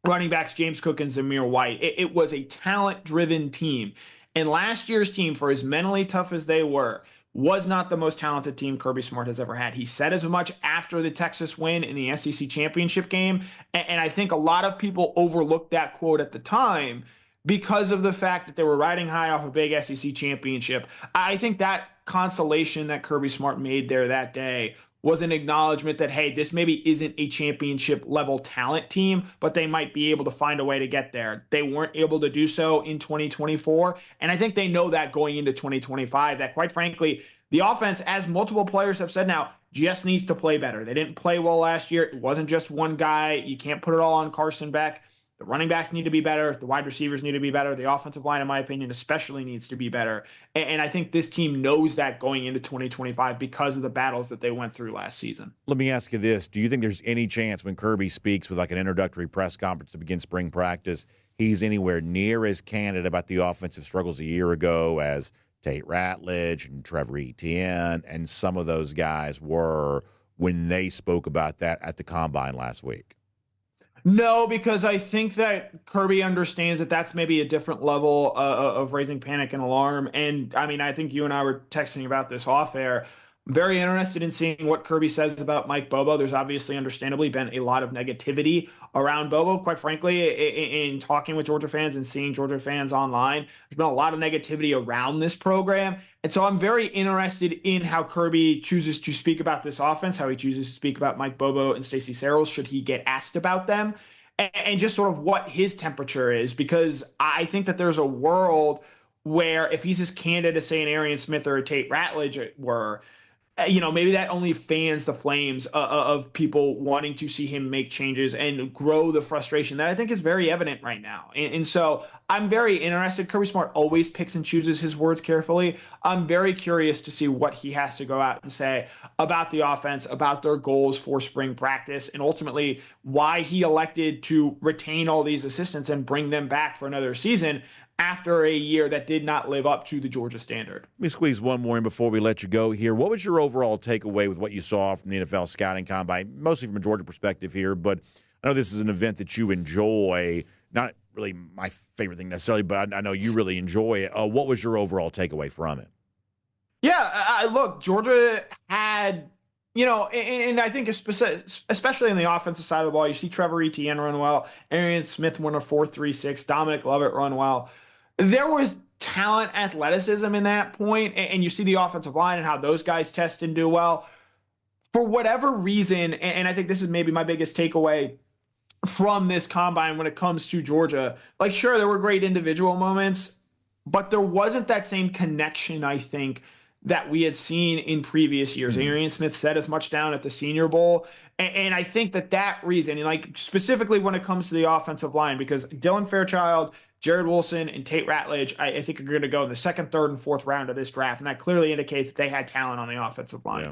running backs James Cook and Zamir White. It was a talent-driven team. And last year's team, for as mentally tough as they were, was not the most talented team Kirby Smart has ever had. He said as much after the Texas win in the SEC championship game. And I think a lot of people overlooked that quote at the time because of the fact that they were riding high off a big SEC championship. I think that consolation that Kirby Smart made there that day was an acknowledgement that, hey, this maybe isn't a championship level talent team, but they might be able to find a way to get there. They weren't able to do so in 2024. And I think they know that going into 2025, that quite frankly, the offense, as multiple players have said now, just needs to play better. They didn't play well last year. It wasn't just one guy. You can't put it all on Carson Beck. The running backs need to be better. The wide receivers need to be better. The offensive line, in my opinion, especially needs to be better. And I think this team knows that going into 2025 because of the battles that they went through last season.
Let me ask you this. Do you think there's any chance when Kirby speaks with like an introductory press conference to begin spring practice, he's anywhere near as candid about the offensive struggles a year ago as Tate Ratledge and Trevor Etienne and some of those guys were when they spoke about that at the Combine last week?
No, because I think that Kirby understands that that's maybe a different level of raising panic and alarm. And I mean, I think you and I were texting about this off air. Very interested in seeing what Kirby says about Mike Bobo. There's obviously, understandably, been a lot of negativity around Bobo, quite frankly, in talking with Georgia fans and seeing Georgia fans online. There's been a lot of negativity around this program. And so I'm very interested in how Kirby chooses to speak about this offense, how he chooses to speak about Mike Bobo and Stacey Searels, should he get asked about them, and just sort of what his temperature is, because I think that there's a world where if he's as candid as, say, an Arian Smith or a Tate Ratledge were, maybe that only fans the flames of people wanting to see him make changes and grow the frustration that I think is very evident right now. And so I'm very interested. Kirby Smart always picks and chooses his words carefully. I'm very curious to see what he has to go out and say about the offense, about their goals for spring practice, and ultimately why he elected to retain all these assistants and bring them back for another season after a year that did not live up to the Georgia standard.
Let me squeeze one more in before we let you go here. What was your overall takeaway with what you saw from the NFL Scouting Combine, mostly from a Georgia perspective here, but I know this is an event that you enjoy, not really my favorite thing necessarily, but I know you really enjoy it. What was your overall takeaway from it?
Yeah, look, Georgia had, and I think especially on the offensive side of the ball, you see Trevor Etienne run well, Arian Smith won a 4.36, Dominic Lovett run well. There was talent, athleticism in that point, and you see the offensive line and how those guys test and do well. For whatever reason, and I think this is maybe my biggest takeaway from this combine when it comes to Georgia, like, sure, there were great individual moments, but there wasn't that same connection, I think, that we had seen in previous years. Arian Smith said as much down at the Senior Bowl. And I think that reason, like specifically when it comes to the offensive line, because Dylan Fairchild, Jared Wilson, and Tate Ratledge, I think are going to go in the second, third, and fourth round of this draft. And that clearly indicates that they had talent on the offensive line. Yeah.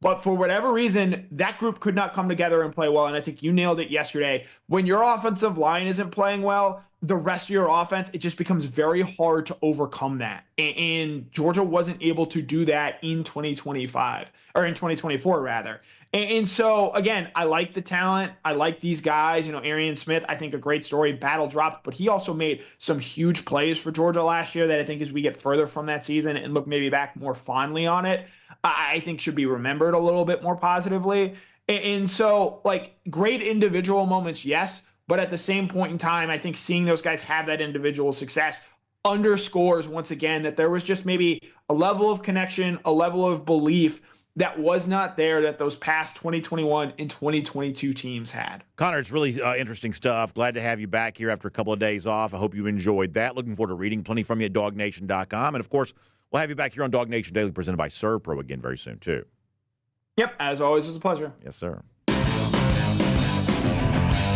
But for whatever reason, that group could not come together and play well. And I think you nailed it yesterday. When your offensive line isn't playing well, the rest of your offense, it just becomes very hard to overcome that. And Georgia wasn't able to do that in 2025, or in 2024, rather. And so, again, I like the talent. I like these guys. Arian Smith, I think a great story, battle dropped, but he also made some huge plays for Georgia last year that I think as we get further from that season and look maybe back more fondly on it, I think should be remembered a little bit more positively. And so, like, great individual moments, yes, but at the same point in time, I think seeing those guys have that individual success underscores once again that there was just maybe a level of connection, a level of belief that was not there that those past 2021 and 2022 teams had.
Connor, it's really interesting stuff. Glad to have you back here after a couple of days off. I hope you enjoyed that. Looking forward to reading plenty from you at DawgNation.com. And, of course, we'll have you back here on DawgNation Daily presented by ServPro again very soon, too.
Yep, as always, it was a pleasure.
Yes, sir.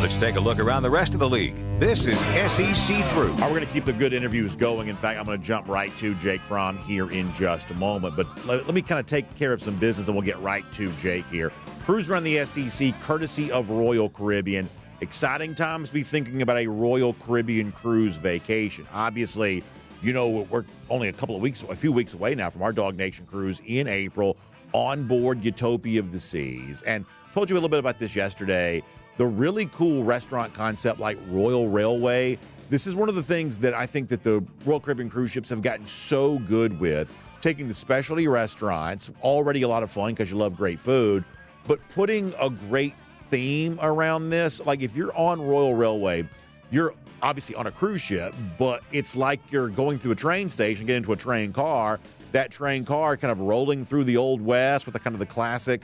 Let's take a look around the rest of the league. This is SEC Through.
We're going to keep the good interviews going. In fact, I'm going to jump right to Jake Fromm here in just a moment. But let me kind of take care of some business, and we'll get right to Jake here. Cruise around the SEC, courtesy of Royal Caribbean. exciting times to be thinking about a Royal Caribbean cruise vacation. Obviously, you know, we're only a few weeks away now from our Dawg Nation cruise in April on board Utopia of the Seas. And told you a little bit about this yesterday. The really cool restaurant concept like Royal Railway. This is one of the things that I think that the Royal Caribbean cruise ships have gotten so good with, taking the specialty restaurants, already a lot of fun because you love great food, but putting a great theme around this. Like if you're on Royal Railway, you're obviously on a cruise ship, but it's like you're going through a train station, get into a train car, that train car kind of rolling through the Old West with the kind of the classic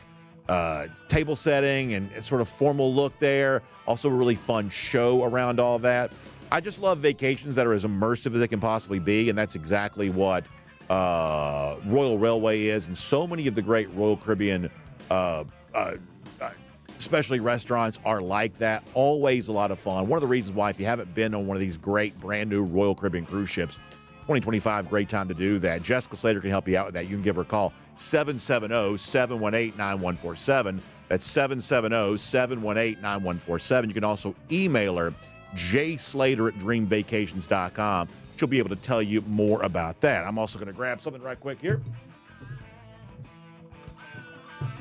table setting and sort of formal look there. Also a really fun show around all that. I just love vacations that are as immersive as they can possibly be, and that's exactly what Royal Railway is. And so many of the great Royal Caribbean especially restaurants are like that. Always a lot of fun. One of the reasons why, if you haven't been on one of these great brand new Royal Caribbean cruise ships, 2025, great time to do that. Jessica Slater can help you out with that. You can give her a call, 770-718-9147. That's 770-718-9147. You can also email her, jslater@dreamvacations.com. She'll be able to tell you more about that. I'm also going to grab something right quick here.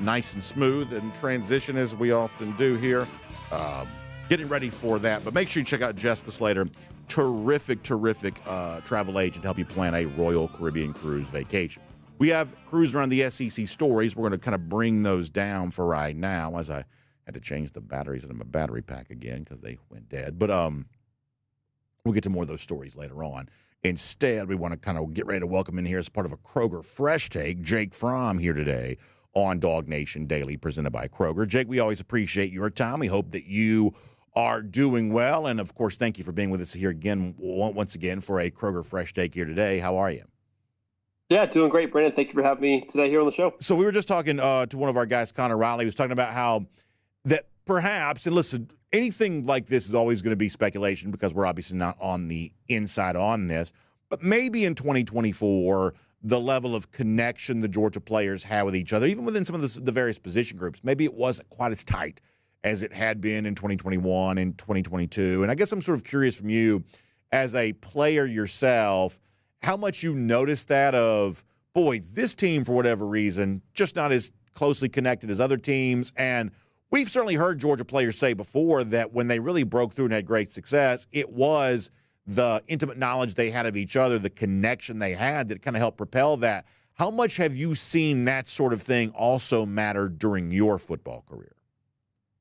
Nice and smooth and transition as we often do here. Getting ready for that. But make sure you check out Jessica Slater. Terrific travel agent to help you plan a Royal Caribbean cruise vacation. We have cruise around the SEC stories. We're going to kind of bring those down for right now, as I had to change the batteries in my battery pack again because they went dead. But we'll get to more of those stories later on. Instead, we want to kind of get ready to welcome in here as part of a Kroger Fresh Take, Jake Fromm here today on DawgNation Daily, presented by Kroger. Jake, we always appreciate your time. We hope that you are doing well. And, of course, thank you for being with us here again, once again, for a Kroger Fresh Take here today. How are you?
Yeah, doing great, Brandon. Thank you for having me today here on the show.
So we were just talking to one of our guys, Connor Riley. He was talking about how that perhaps, and listen, anything like this is always going to be speculation because we're obviously not on the inside on this, but maybe in 2024, the level of connection the Georgia players had with each other, even within some of the various position groups, maybe it wasn't quite as tight as it had been in 2021 and 2022. And I guess I'm sort of curious from you, as a player yourself, how much you noticed that of, boy, this team, for whatever reason, just not as closely connected as other teams. And we've certainly heard Georgia players say before that when they really broke through and had great success, it was the intimate knowledge they had of each other, the connection they had that kind of helped propel that. How much have you seen that sort of thing also matter during your football career?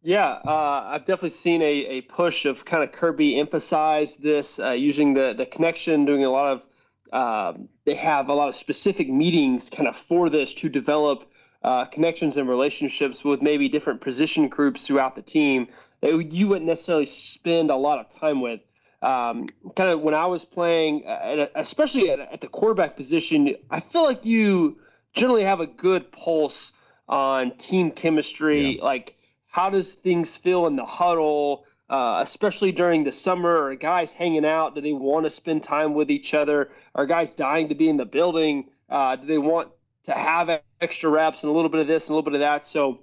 Yeah, I've definitely seen a push of kind of Kirby emphasize this, using the connection, doing a lot of they have a lot of specific meetings kind of for this to develop connections and relationships with maybe different position groups throughout the team that you wouldn't necessarily spend a lot of time with. Kind of when I was playing, especially at the quarterback position, I feel like you generally have a good pulse on team chemistry, like how does things feel in the huddle, especially during the summer? Are guys hanging out? Do they want to spend time with each other? Are guys dying to be in the building? Do they want to have extra reps and a little bit of this and a little bit of that? So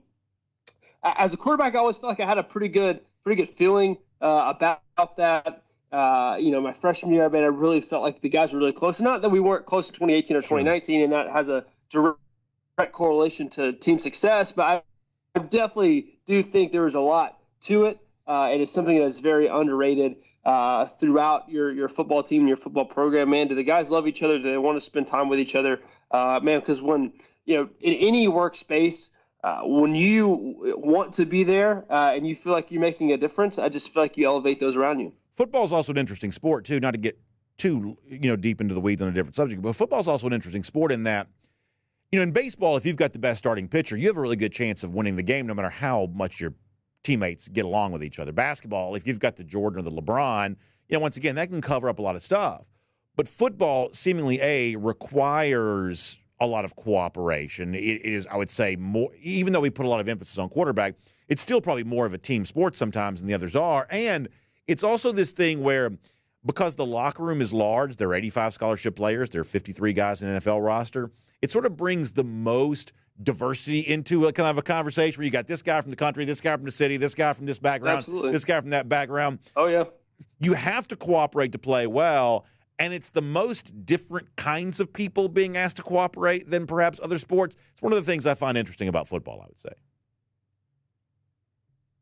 as a quarterback, I always felt like I had a pretty good feeling about that. My freshman year, I really felt like the guys were really close. Not that we weren't close in 2018 or 2019, and that has a direct correlation to team success, but I definitely do think there was a lot to it. It is something that is very underrated throughout your football team and your football program. Man, do the guys love each other? Do they want to spend time with each other? Man, because when, in any workspace, when you want to be there and you feel like you're making a difference, I just feel like you elevate those around you.
Football is also an interesting sport, too, not to get too, deep into the weeds on a different subject, but football is also an interesting sport in that, in baseball, if you've got the best starting pitcher, you have a really good chance of winning the game no matter how much your teammates get along with each other. Basketball, if you've got the Jordan or the LeBron, once again, that can cover up a lot of stuff. But football seemingly, requires a lot of cooperation. It is, I would say, more, even though we put a lot of emphasis on quarterback, it's still probably more of a team sport sometimes than the others are. And it's also this thing where, because the locker room is large, there are 85 scholarship players, there are 53 guys in an NFL roster, it sort of brings the most diversity into a kind of a conversation where you got this guy from the country, this guy from the city, this guy from this background,
Absolutely.
this guy from that background.
Oh, yeah.
You have to cooperate to play well, and it's the most different kinds of people being asked to cooperate than perhaps other sports. It's one of the things I find interesting about football, I would say.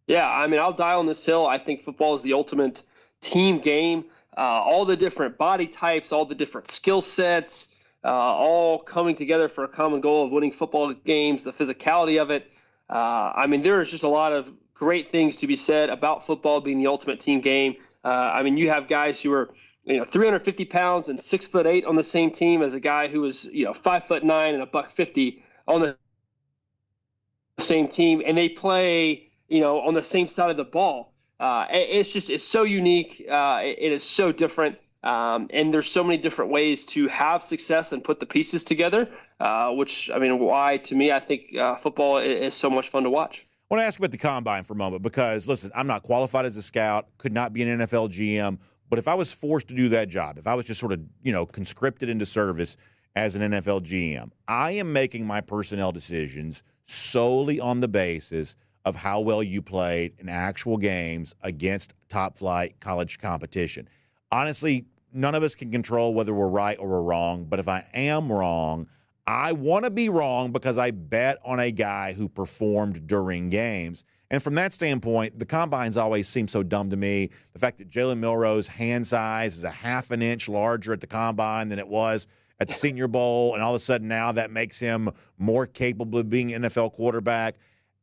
Yeah, I mean, I'll die on this hill. I think football is the ultimate team game. All the different body types, all the different skill sets, all coming together for a common goal of winning football games, the physicality of it. I mean, there is just a lot of great things to be said about football being the ultimate team game. I mean, you have guys who are, 350 pounds and 6'8" on the same team as a guy who was, 5'9" and $150 on the same team, and they play, on the same side of the ball. It's so unique. It is so different. And there's so many different ways to have success and put the pieces together, why, to me, I think football is so much fun to watch.
I want to ask about the combine for a moment because, listen, I'm not qualified as a scout, could not be an NFL GM, but if I was forced to do that job, if I was just sort of, conscripted into service as an NFL GM, I am making my personnel decisions solely on the basis of how well you played in actual games against top-flight college competition. Honestly, none of us can control whether we're right or we're wrong, but if I am wrong, I want to be wrong because I bet on a guy who performed during games. And from that standpoint, the combines always seem so dumb to me. The fact that Jalen Milroe's hand size is a half an inch larger at the combine than it was at the Senior Bowl, and all of a sudden now that makes him more capable of being an NFL quarterback.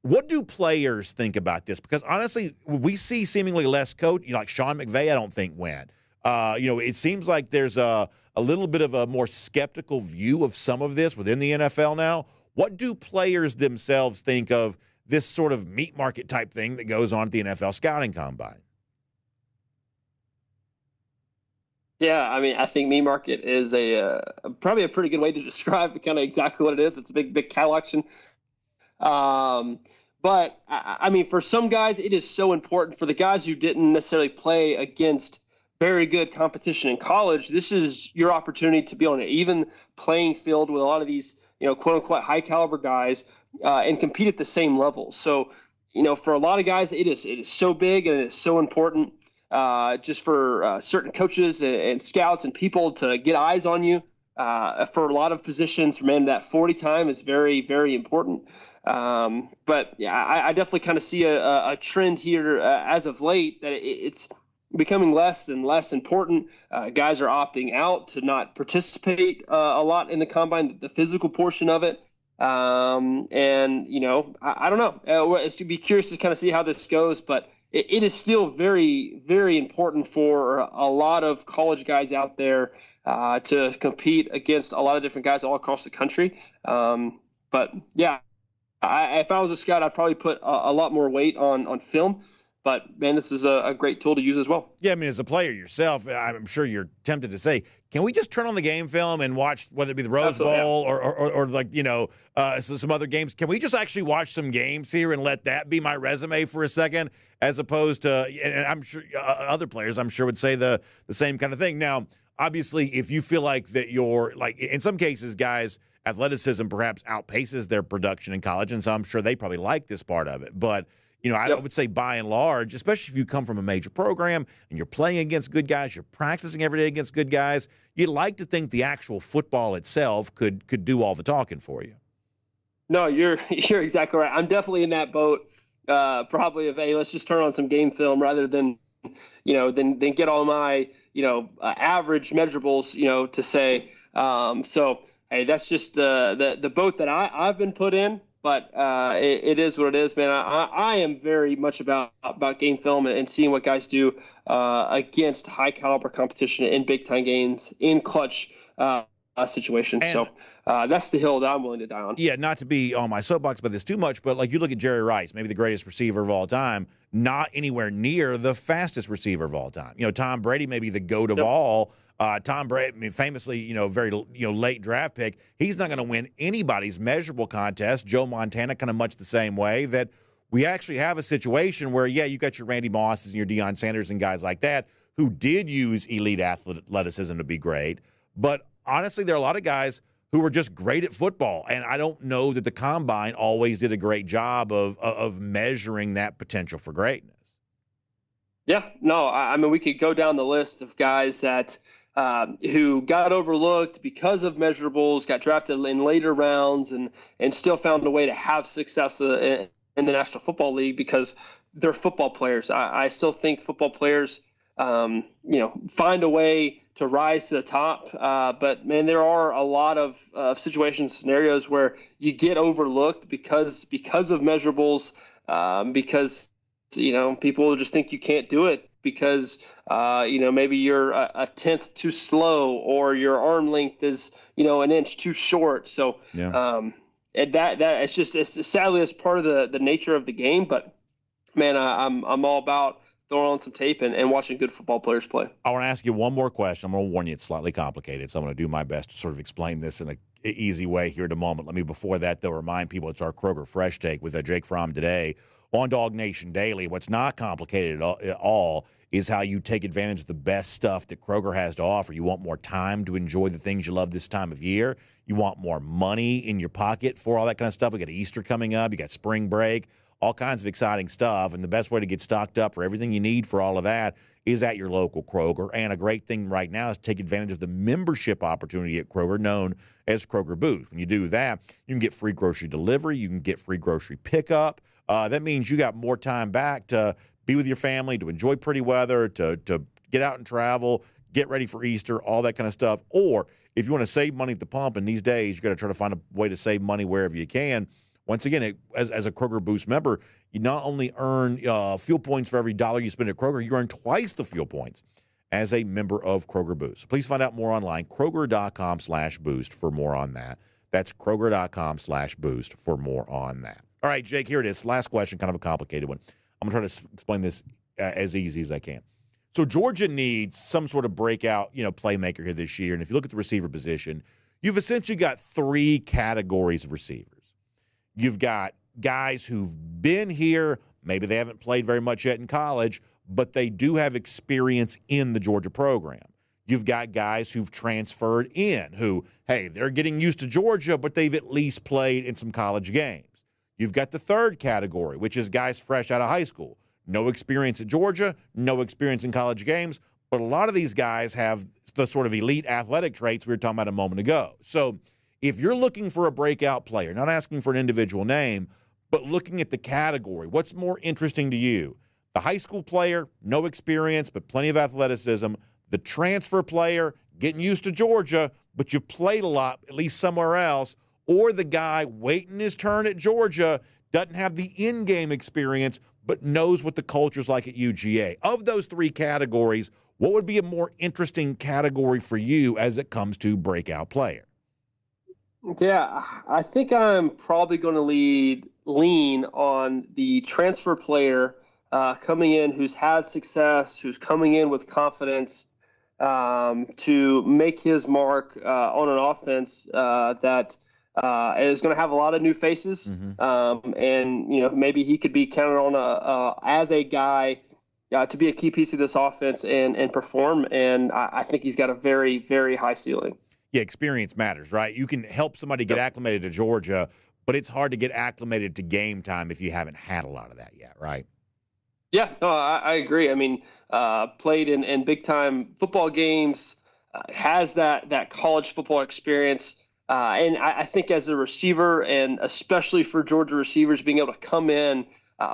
What do players think about this? Because honestly, we see seemingly less coach, like Sean McVay, I don't think went. It seems like there's a little bit of a more skeptical view of some of this within the NFL now. What do players themselves think of this sort of meat market type thing that goes on at the NFL scouting combine?
Yeah, I mean, I think meat market is probably a pretty good way to describe kind of exactly what it is. It's a big cattle auction. But I mean, for some guys, it is so important. For the guys who didn't necessarily play against very good competition in college, this is your opportunity to be on an even playing field with a lot of these, quote unquote, high caliber guys and compete at the same level. So, for a lot of guys, it is so big and it is so important just for certain coaches and scouts and people to get eyes on you. For a lot of positions, man, that 40 time is very, very important. But yeah, I definitely kind of see a trend here as of late that it's becoming less and less important. Guys are opting out to not participate a lot in the combine, the physical portion of it. I don't know. It's to be curious to kind of see how this goes, but it is still very, very important for a lot of college guys out there to compete against a lot of different guys all across the country. But yeah, if I was a scout, I'd probably put a lot more weight on film. But, man, this is a great tool to use as well.
Yeah, I mean, as a player yourself, I'm sure you're tempted to say, can we just turn on the game film and watch, whether it be the Rose Bowl or like, some other games? Can we just actually watch some games here and let that be my resume for a second, as opposed to, and I'm sure other players, I'm sure, would say the same kind of thing. Now, obviously, if you feel like that you're, like, in some cases, guys, athleticism perhaps outpaces their production in college, and so I'm sure they probably like this part of it. But I would say by and large, especially if you come from a major program and you're playing against good guys, you're practicing every day against good guys, you'd like to think the actual football itself could do all the talking for you.
No, you're exactly right. I'm definitely in that boat. Probably of, hey, let's just turn on some game film rather than, than get all my, average measurables, to say. So, hey, that's just the boat that I've been put in. But it is what it is, man. I am very much about game film and seeing what guys do against high caliber competition in big time games, in clutch situations. So that's the hill that I'm willing to die on.
Yeah, not to be on my soapbox about this too much, but like you look at Jerry Rice, maybe the greatest receiver of all time, not anywhere near the fastest receiver of all time. Tom Brady may be the GOAT of all. Tom Brady, famously, very late draft pick. He's not going to win anybody's measurable contest. Joe Montana, kind of much the same way. That we actually have a situation where, yeah, you got your Randy Mosses and your Deion Sanders and guys like that who did use elite athleticism to be great. But honestly, there are a lot of guys who were just great at football. And I don't know that the combine always did a great job of measuring that potential for greatness.
Yeah, no, I mean, we could go down the list of guys that who got overlooked because of measurables, got drafted in later rounds, and still found a way to have success in the National Football League because they're football players. I still think football players, find a way to rise to the top. But man, there are a lot of situations, scenarios where you get overlooked because of measurables, because people just think you can't do it because maybe you're a tenth too slow or your arm length is an inch too short. So and that it's sadly it's part of the nature of the game. But man, I'm all about throwing on some tape and watching good football players play. I
want to ask you one more question. I'm going to warn you it's slightly complicated, so I'm going to do my best to sort of explain this in an easy way here in a moment. Let me, before that, though, remind people it's our Kroger Fresh Take with Jake Fromm today on DawgNation Daily. What's not complicated at all is how you take advantage of the best stuff that Kroger has to offer. You want more time to enjoy the things you love this time of year. You want more money in your pocket for all that kind of stuff. We got Easter coming up. You got spring break. All kinds of exciting stuff, and the best way to get stocked up for everything you need for all of that is at your local Kroger. And a great thing right now is take advantage of the membership opportunity at Kroger known as Kroger Boost. When you do that, you can get free grocery delivery. You can get free grocery pickup. That means you got more time back to be with your family, to enjoy pretty weather, to get out and travel, get ready for Easter, all that kind of stuff. Or if you want to save money at the pump in these days, you got to try to find a way to save money wherever you can. Once again, as a Kroger Boost member, you not only earn fuel points for every dollar you spend at Kroger, you earn twice the fuel points as a member of Kroger Boost. So please find out more online, Kroger.com/boost for more on that. That's Kroger.com/boost for more on that. All right, Jake, here it is. Last question, kind of a complicated one. I'm going to try to explain this as easy as I can. So Georgia needs some sort of breakout, playmaker here this year. And if you look at the receiver position, you've essentially got three categories of receivers. You've got guys who've been here. Maybe they haven't played very much yet in college, but they do have experience in the Georgia program. You've got guys who've transferred in who, hey, they're getting used to Georgia, but they've at least played in some college games. You've got the third category, which is guys fresh out of high school. No experience at Georgia, no experience in college games, but a lot of these guys have the sort of elite athletic traits we were talking about a moment ago. So if you're looking for a breakout player, not asking for an individual name, but looking at the category, what's more interesting to you? The high school player, no experience, but plenty of athleticism. The transfer player, getting used to Georgia, but you've played a lot, at least somewhere else. Or the guy waiting his turn at Georgia, doesn't have the in-game experience, but knows what the culture's like at UGA. Of those three categories, what would be a more interesting category for you as it comes to breakout player?
Yeah, I think I'm probably going to lean on the transfer player coming in who's had success, who's coming in with confidence to make his mark on an offense that is going to have a lot of new faces. Mm-hmm. And, maybe he could be counted on as a guy to be a key piece of this offense and perform. And I think he's got a very, very high ceiling.
Yeah, experience matters, right? You can help somebody get acclimated to Georgia, but it's hard to get acclimated to game time if you haven't had a lot of that yet, right?
Yeah, no, I agree. I mean, played in big-time football games, has that college football experience. And I think as a receiver, and especially for Georgia receivers, being able to come in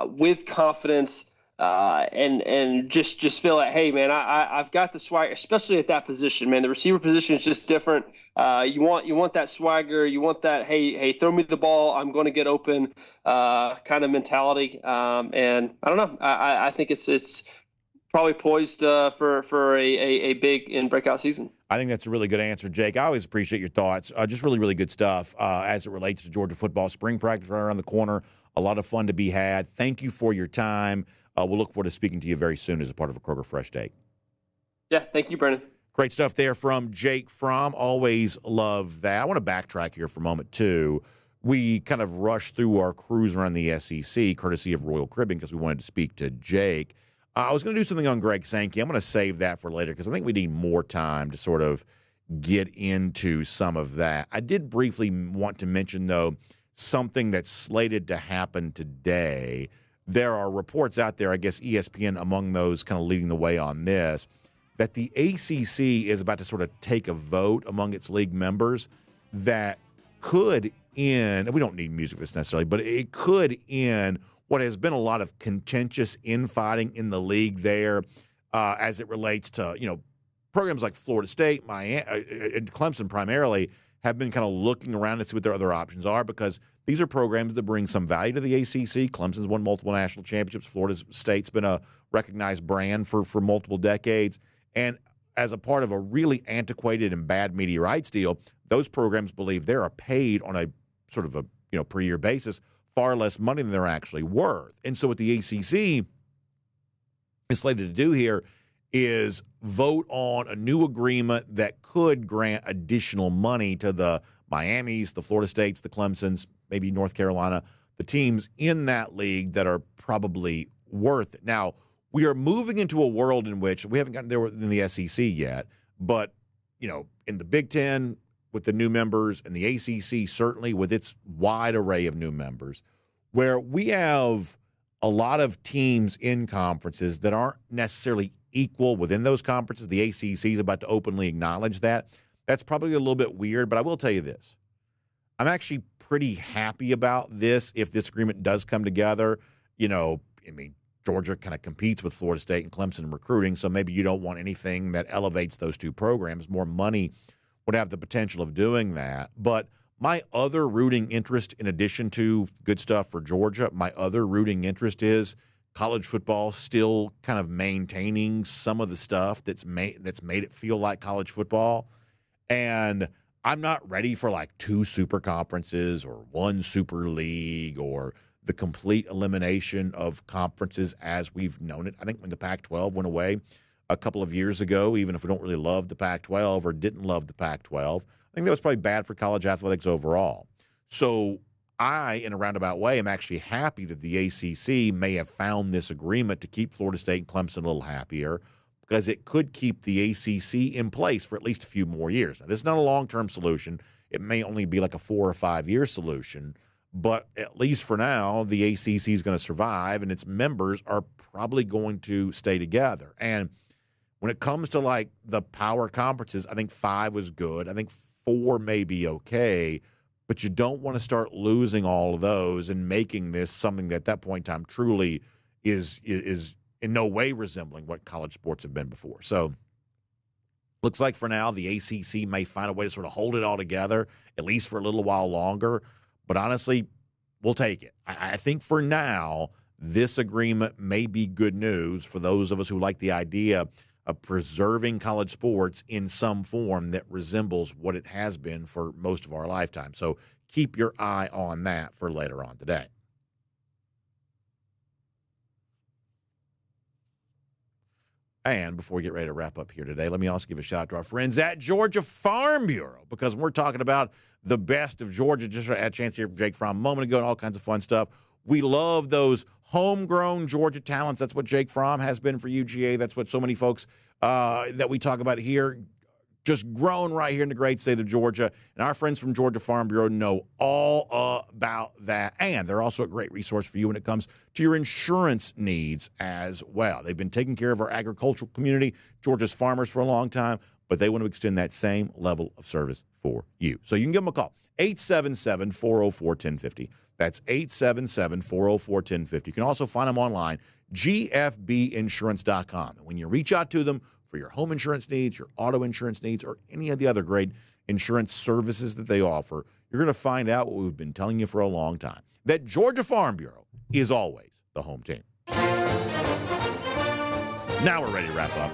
with confidence and just feel like, hey, man, I've got the swag, especially at that position, man. The receiver position is just different. You want that swagger. You want that, hey, throw me the ball, I'm going to get open kind of mentality. And I don't know. I think it's probably poised for a big and breakout season.
I think that's a really good answer, Jake. I always appreciate your thoughts. Just really, really good stuff as it relates to Georgia football. Spring practice right around the corner. A lot of fun to be had. Thank you for your time. We'll look forward to speaking to you very soon as a part of a Kroger Fresh Take.
Yeah, thank you, Brandon.
Great stuff there from Jake Fromm. Always love that. I want to backtrack here for a moment, too. We kind of rushed through our cruise around the SEC, courtesy of Royal Cribbing, because we wanted to speak to Jake. I was going to do something on Greg Sankey. I'm going to save that for later because I think we need more time to sort of get into some of that. I did briefly want to mention, though, something that's slated to happen today. There are reports out there, I guess ESPN among those kind of leading the way on this, that the ACC is about to sort of take a vote among its league members that could end, and we don't need music for this necessarily, but it could end what has been a lot of contentious infighting in the league there as it relates to, programs like Florida State, Miami, and Clemson primarily have been kind of looking around to see what their other options are, because these are programs that bring some value to the ACC. Clemson's won multiple national championships. Florida State's been a recognized brand for multiple decades. And as a part of a really antiquated and bad media rights deal, those programs believe they are paid on a sort of a per year basis far less money than they're actually worth. And so what the ACC is slated to do here is vote on a new agreement that could grant additional money to the Miamis, the Florida States, the Clemsons, maybe North Carolina, the teams in that league that are probably worth it. Now, we are moving into a world in which we haven't gotten there in the SEC yet, but, in the Big Ten with the new members and the ACC certainly with its wide array of new members, where we have a lot of teams in conferences that aren't necessarily equal within those conferences. The ACC is about to openly acknowledge that. That's probably a little bit weird, but I will tell you this. I'm actually pretty happy about this if this agreement does come together. Georgia kind of competes with Florida State and Clemson in recruiting, so maybe you don't want anything that elevates those two programs. More money would have the potential of doing that. But my other rooting interest, in addition to good stuff for Georgia, my other rooting interest is college football still kind of maintaining some of the stuff that's made it feel like college football. And I'm not ready for like two super conferences or one super league or the complete elimination of conferences as we've known it. I think when the Pac-12 went away a couple of years ago, even if we don't really love the Pac-12 or didn't love the Pac-12, I think that was probably bad for college athletics overall. So I, in a roundabout way, am actually happy that the ACC may have found this agreement to keep Florida State and Clemson a little happier, because it could keep the ACC in place for at least a few more years. Now, this is not a long-term solution. It may only be like a 4 or 5 year solution, but at least for now, the ACC is going to survive, and its members are probably going to stay together. And when it comes to like the power conferences, I think 5 was good. I think 4 may be okay, but you don't want to start losing all of those and making this something that at that point in time truly is in no way resembling what college sports have been before. So looks like for now the ACC may find a way to sort of hold it all together, at least for a little while longer. But honestly, we'll take it. I think for now, this agreement may be good news for those of us who like the idea of preserving college sports in some form that resembles what it has been for most of our lifetime. So keep your eye on that for later on today. And before we get ready to wrap up here today, let me also give a shout out to our friends at Georgia Farm Bureau, because we're talking about the best of Georgia. Just had a chance to hear from Jake Fromm a moment ago and all kinds of fun stuff. We love those homegrown Georgia talents. That's what Jake Fromm has been for UGA. That's what so many folks that we talk about here, just grown right here in the great state of Georgia. And our friends from Georgia Farm Bureau know all about that. And they're also a great resource for you when it comes to your insurance needs as well. They've been taking care of our agricultural community, Georgia's farmers, for a long time, but they want to extend that same level of service for you. So you can give them a call, 877-404-1050. That's 877-404-1050. You can also find them online, gfbinsurance.com. And when you reach out to them for your home insurance needs, your auto insurance needs, or any of the other great insurance services that they offer, you're going to find out what we've been telling you for a long time, that Georgia Farm Bureau is always the home team. Now we're ready to wrap up,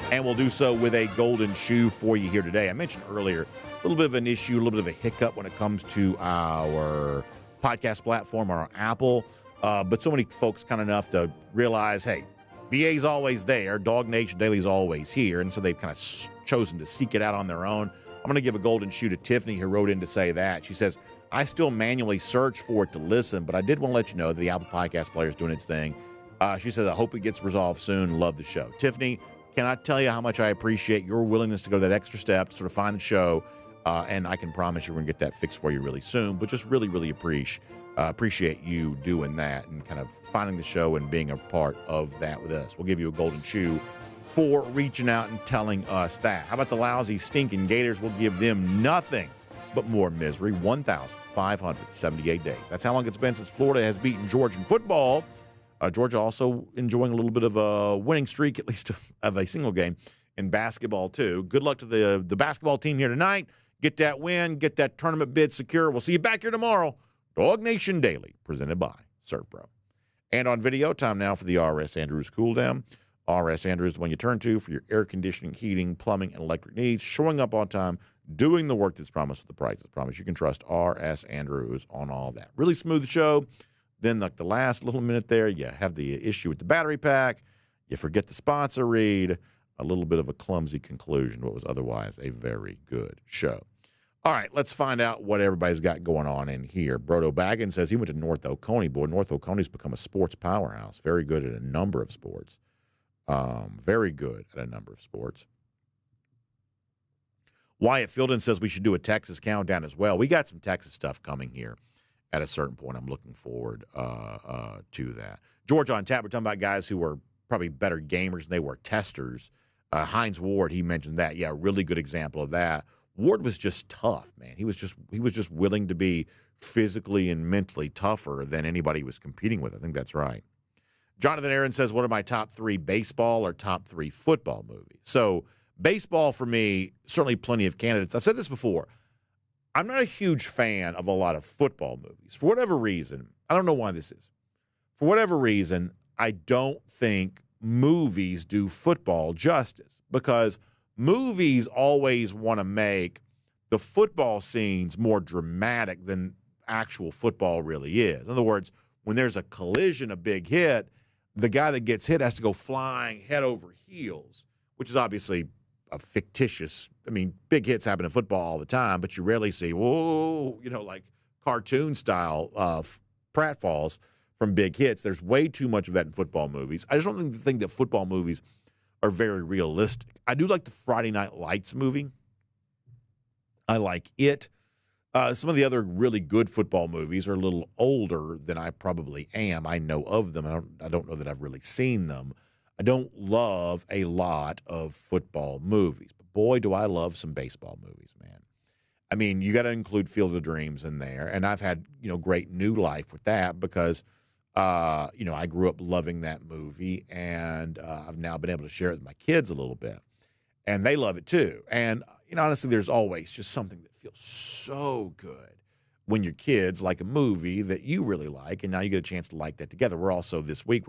and we'll do so with a golden shoe for you here today. I mentioned earlier a little bit of an issue, a little bit of a hiccup when it comes to our podcast platform, our Apple, but so many folks kind enough to realize, hey, BA's always there. DawgNation Daily is always here. And so they've kind of chosen to seek it out on their own. I'm going to give a golden shoe to Tiffany, who wrote in to say that. She says, I still manually search for it to listen, but I did want to let you know that the Apple Podcast Player is doing its thing. She says, I hope it gets resolved soon. Love the show. Tiffany, cannot tell you how much I appreciate your willingness to go that extra step to sort of find the show. And I can promise you we're going to get that fixed for you really soon. But just really, really appreciate you doing that and kind of finding the show and being a part of that with us. We'll give you a golden shoe for reaching out and telling us that. How about the lousy, stinking Gators? We'll give them nothing but more misery. 1,578 days. That's how long it's been since Florida has beaten Georgia in football. Georgia also enjoying a little bit of a winning streak, at least of a single game, in basketball too. Good luck to the basketball team here tonight. Get that win, get that tournament bid secure. We'll see you back here tomorrow. DawgNation Daily, presented by ServPro. And on video, time now for the R.S. Andrews Cool Down. R.S. Andrews, the one you turn to for your air conditioning, heating, plumbing, and electric needs, showing up on time, doing the work that's promised with the price that's promised. You can trust R.S. Andrews on all that. Really smooth show. Then, like the last little minute there, you have the issue with the battery pack. You forget the sponsor read. A little bit of a clumsy conclusion, what was otherwise a very good show. All right, let's find out what everybody's got going on in here. Brodo Baggins says he went to North Oconee. Boy, North Oconee's become a sports powerhouse. Very good at a number of sports. Very good at a number of sports. Wyatt Fielden says we should do a Texas countdown as well. We got some Texas stuff coming here at a certain point. I'm looking forward to that. George on tap, we're talking about guys who are probably better gamers than they were testers. Hines Ward, he mentioned that. Yeah, really good example of that. Ward was just tough, man. He was just willing to be physically and mentally tougher than anybody he was competing with. I think that's right. Jonathan Aaron says, what are my top 3 baseball or top 3 football movies? So baseball for me, certainly plenty of candidates. I've said this before. I'm not a huge fan of a lot of football movies. For whatever reason, I don't know why this is. For whatever reason, I don't think movies do football justice because movies always want to make the football scenes more dramatic than actual football really is. In other words, when there's a collision, a big hit, the guy that gets hit has to go flying head over heels, which is obviously a fictitious. I mean, big hits happen in football all the time, but you rarely see, whoa, like cartoon style pratfalls from big hits. There's way too much of that in football movies. I just don't think that football movies are very realistic. I do like the Friday Night Lights movie. I like it. Some of the other really good football movies are a little older than I probably am. I know of them. I don't know that I've really seen them. I don't love a lot of football movies, but boy, do I love some baseball movies, man. I mean, you got to include Field of Dreams in there, and I've had great new life with that because I grew up loving that movie, and I've now been able to share it with my kids a little bit, and they love it too. And honestly, there's always just something that feels so good when your kids like a movie that you really like, and now you get a chance to like that together. We're also this week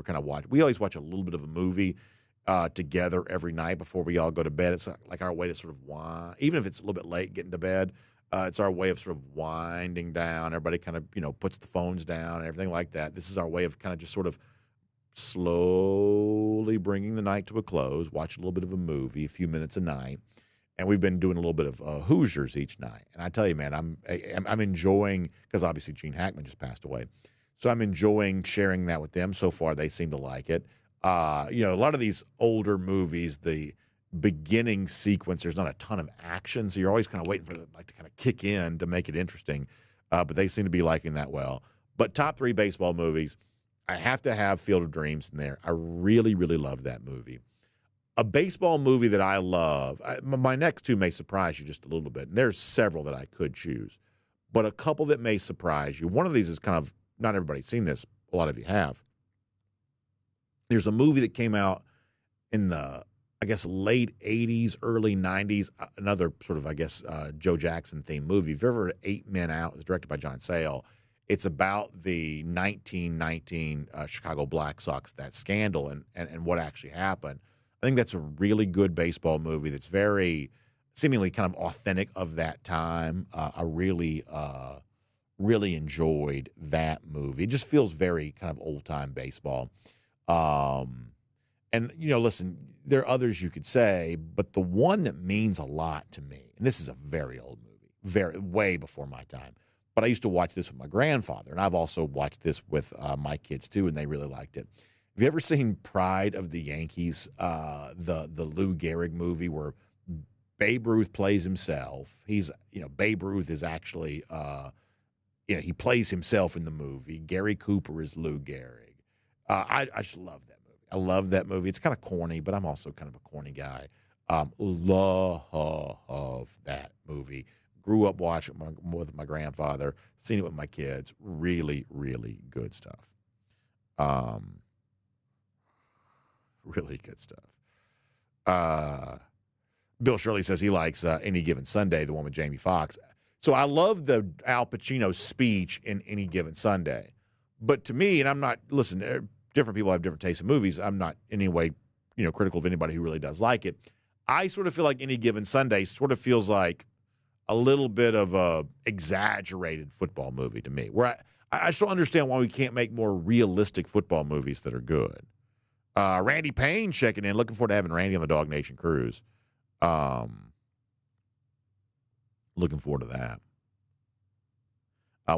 we always watch a little bit of a movie together every night before we all go to bed. It's like our way to sort of wind, even if it's a little bit late getting to bed. It's our way of sort of winding down. Everybody kind of puts the phones down and everything like that. This is our way of kind of just sort of slowly bringing the night to a close, watch a little bit of a movie, a few minutes a night. And we've been doing a little bit of Hoosiers each night. And I tell you, man, I'm enjoying, because obviously Gene Hackman just passed away. So I'm enjoying sharing that with them. So far, they seem to like it. A lot of these older movies, the beginning sequence, there's not a ton of action. So you're always kind of waiting for it to kind of kick in to make it interesting. But they seem to be liking that well. But top 3 baseball movies, I have to have Field of Dreams in there. I really, really love that movie. A baseball movie that I love, my next 2 may surprise you just a little bit. And there's several that I could choose, but a couple that may surprise you. One of these is kind of, not everybody's seen this. A lot of you have. There's a movie that came out in the, late 80s, early 90s, another sort of, Joe Jackson themed movie. If you've ever heard of 8 Men Out, it was directed by John Sayles. It's about the 1919 Chicago Black Sox, that scandal and what actually happened. I think that's a really good baseball movie that's very seemingly kind of authentic of that time. I really enjoyed that movie. It just feels very kind of old-time baseball. Listen, there are others you could say, but the one that means a lot to me, and this is a very old movie, way before my time, but I used to watch this with my grandfather, and I've also watched this with my kids too, and they really liked it. Have you ever seen Pride of the Yankees, the Lou Gehrig movie where Babe Ruth plays himself? Babe Ruth is actually, he plays himself in the movie. Gary Cooper is Lou Gehrig. I just love that movie. I love that movie. It's kind of corny, but I'm also kind of a corny guy. Love that movie. Grew up watching it with my grandfather, seen it with my kids. Really, really good stuff. Really good stuff. Bill Shirley says he likes Any Given Sunday, the one with Jamie Foxx. So I love the Al Pacino speech in Any Given Sunday. But to me, and I'm not, listen, different people have different tastes in movies. I'm not in any way, critical of anybody who really does like it. I sort of feel like Any Given Sunday sort of feels like a little bit of a exaggerated football movie to me, where I still understand why we can't make more realistic football movies that are good. Randy Payne checking in. Looking forward to having Randy on the Dog Nation cruise. Looking forward to that.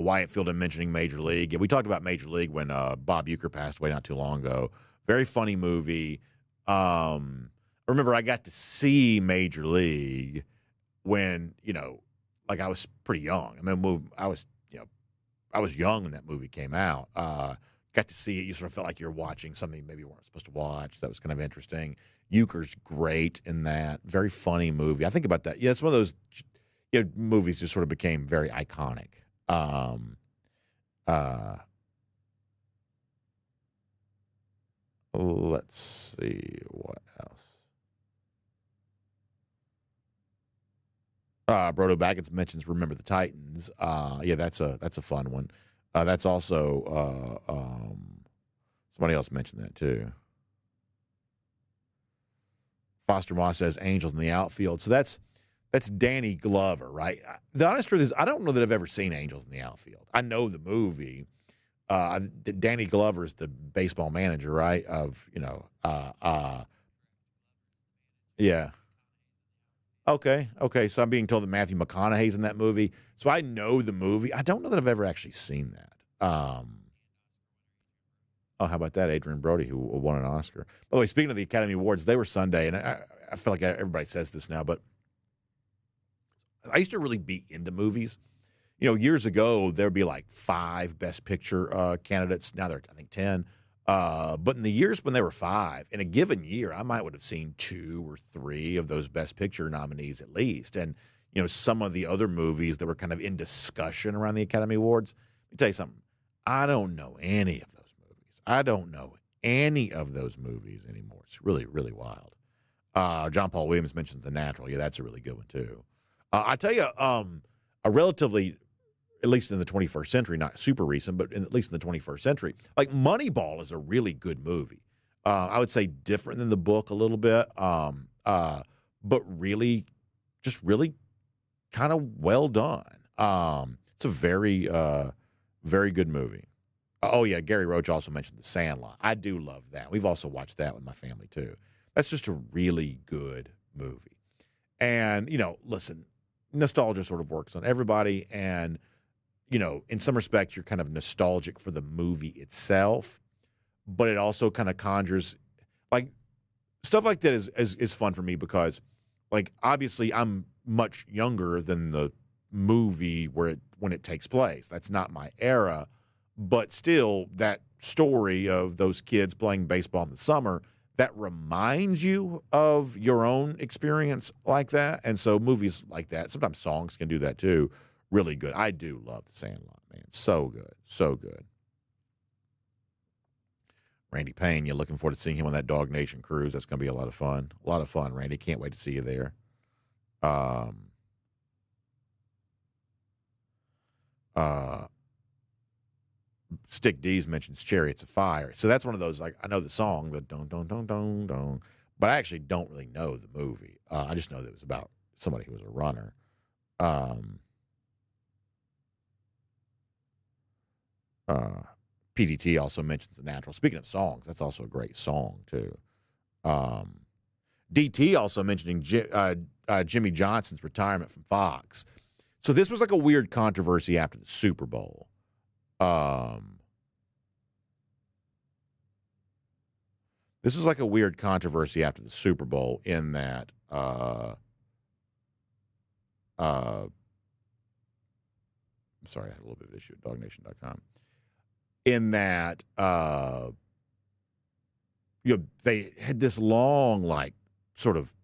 Wyatt Fielding mentioning Major League. Yeah, we talked about Major League when Bob Uecker passed away not too long ago. Very funny movie. Remember, I got to see Major League when, I was pretty young. I mean, I was young when that movie came out. Got to see it. You sort of felt like you were watching something maybe you weren't supposed to watch. That was kind of interesting. Uecker's great in that. Very funny movie. I think about that. Yeah, it's one of those movies just sort of became very iconic. Let's see what else. Brodo Baggins mentions Remember the Titans. Yeah, that's a fun one. That's also somebody else mentioned that too. Foster Moss says Angels in the Outfield. So that's Danny Glover, right? The honest truth is I don't know that I've ever seen Angels in the Outfield. I know the movie. Danny Glover is the baseball manager, right? Yeah. Okay. So I'm being told that Matthew McConaughey's in that movie. So I know the movie. I don't know that I've ever actually seen that. How about that? Adrian Brody, who won an Oscar. By the way, speaking of the Academy Awards, they were Sunday, and I feel like everybody says this now, but I used to really be into movies. Years ago, there would be like 5 Best Picture candidates. Now there are, I think, 10. But in the years when there were 5, in a given year, I might would have seen 2 or 3 of those Best Picture nominees at least. And, some of the other movies that were kind of in discussion around the Academy Awards. Let me tell you something. I don't know any of those movies. I don't know any of those movies anymore. It's really, really wild. John Paul Williams mentions The Natural. Yeah, that's a really good one, too. I tell you, a relatively, at least in the 21st century, not super recent, but at least in the 21st century, like Moneyball is a really good movie. I would say different than the book a little bit, but really, just really kind of well done. It's a very, very good movie. Oh, yeah, Gary Roach also mentioned The Sandlot. I do love that. We've also watched that with my family, too. That's just a really good movie. And, listen, nostalgia sort of works on everybody. And, in some respects, you're kind of nostalgic for the movie itself, but it also kind of conjures, like, stuff like that is fun for me because, like, obviously I'm much younger than the movie when it takes place. That's not my era, but still that story of those kids playing baseball in the summer, that reminds you of your own experience like that. And so movies like that, sometimes songs can do that too. Really good. I do love The Sandlot, man. So good. So good. Randy Payne, you're looking forward to seeing him on that Dog Nation cruise. That's going to be a lot of fun. A lot of fun, Randy. Can't wait to see you there. Stick D's mentions Chariots of Fire. So that's one of those, like, I know the song, the don't, but I actually don't really know the movie. I just know that it was about somebody who was a runner. PDT also mentions The Natural. Speaking of songs, that's also a great song, too. DT also mentioning Jimmy Johnson's retirement from Fox. So this was like a weird controversy after the Super Bowl. This was like a weird controversy after the Super Bowl in that I'm sorry, I had a little bit of an issue at DawgNation.com. In that they had this long, like, sort of,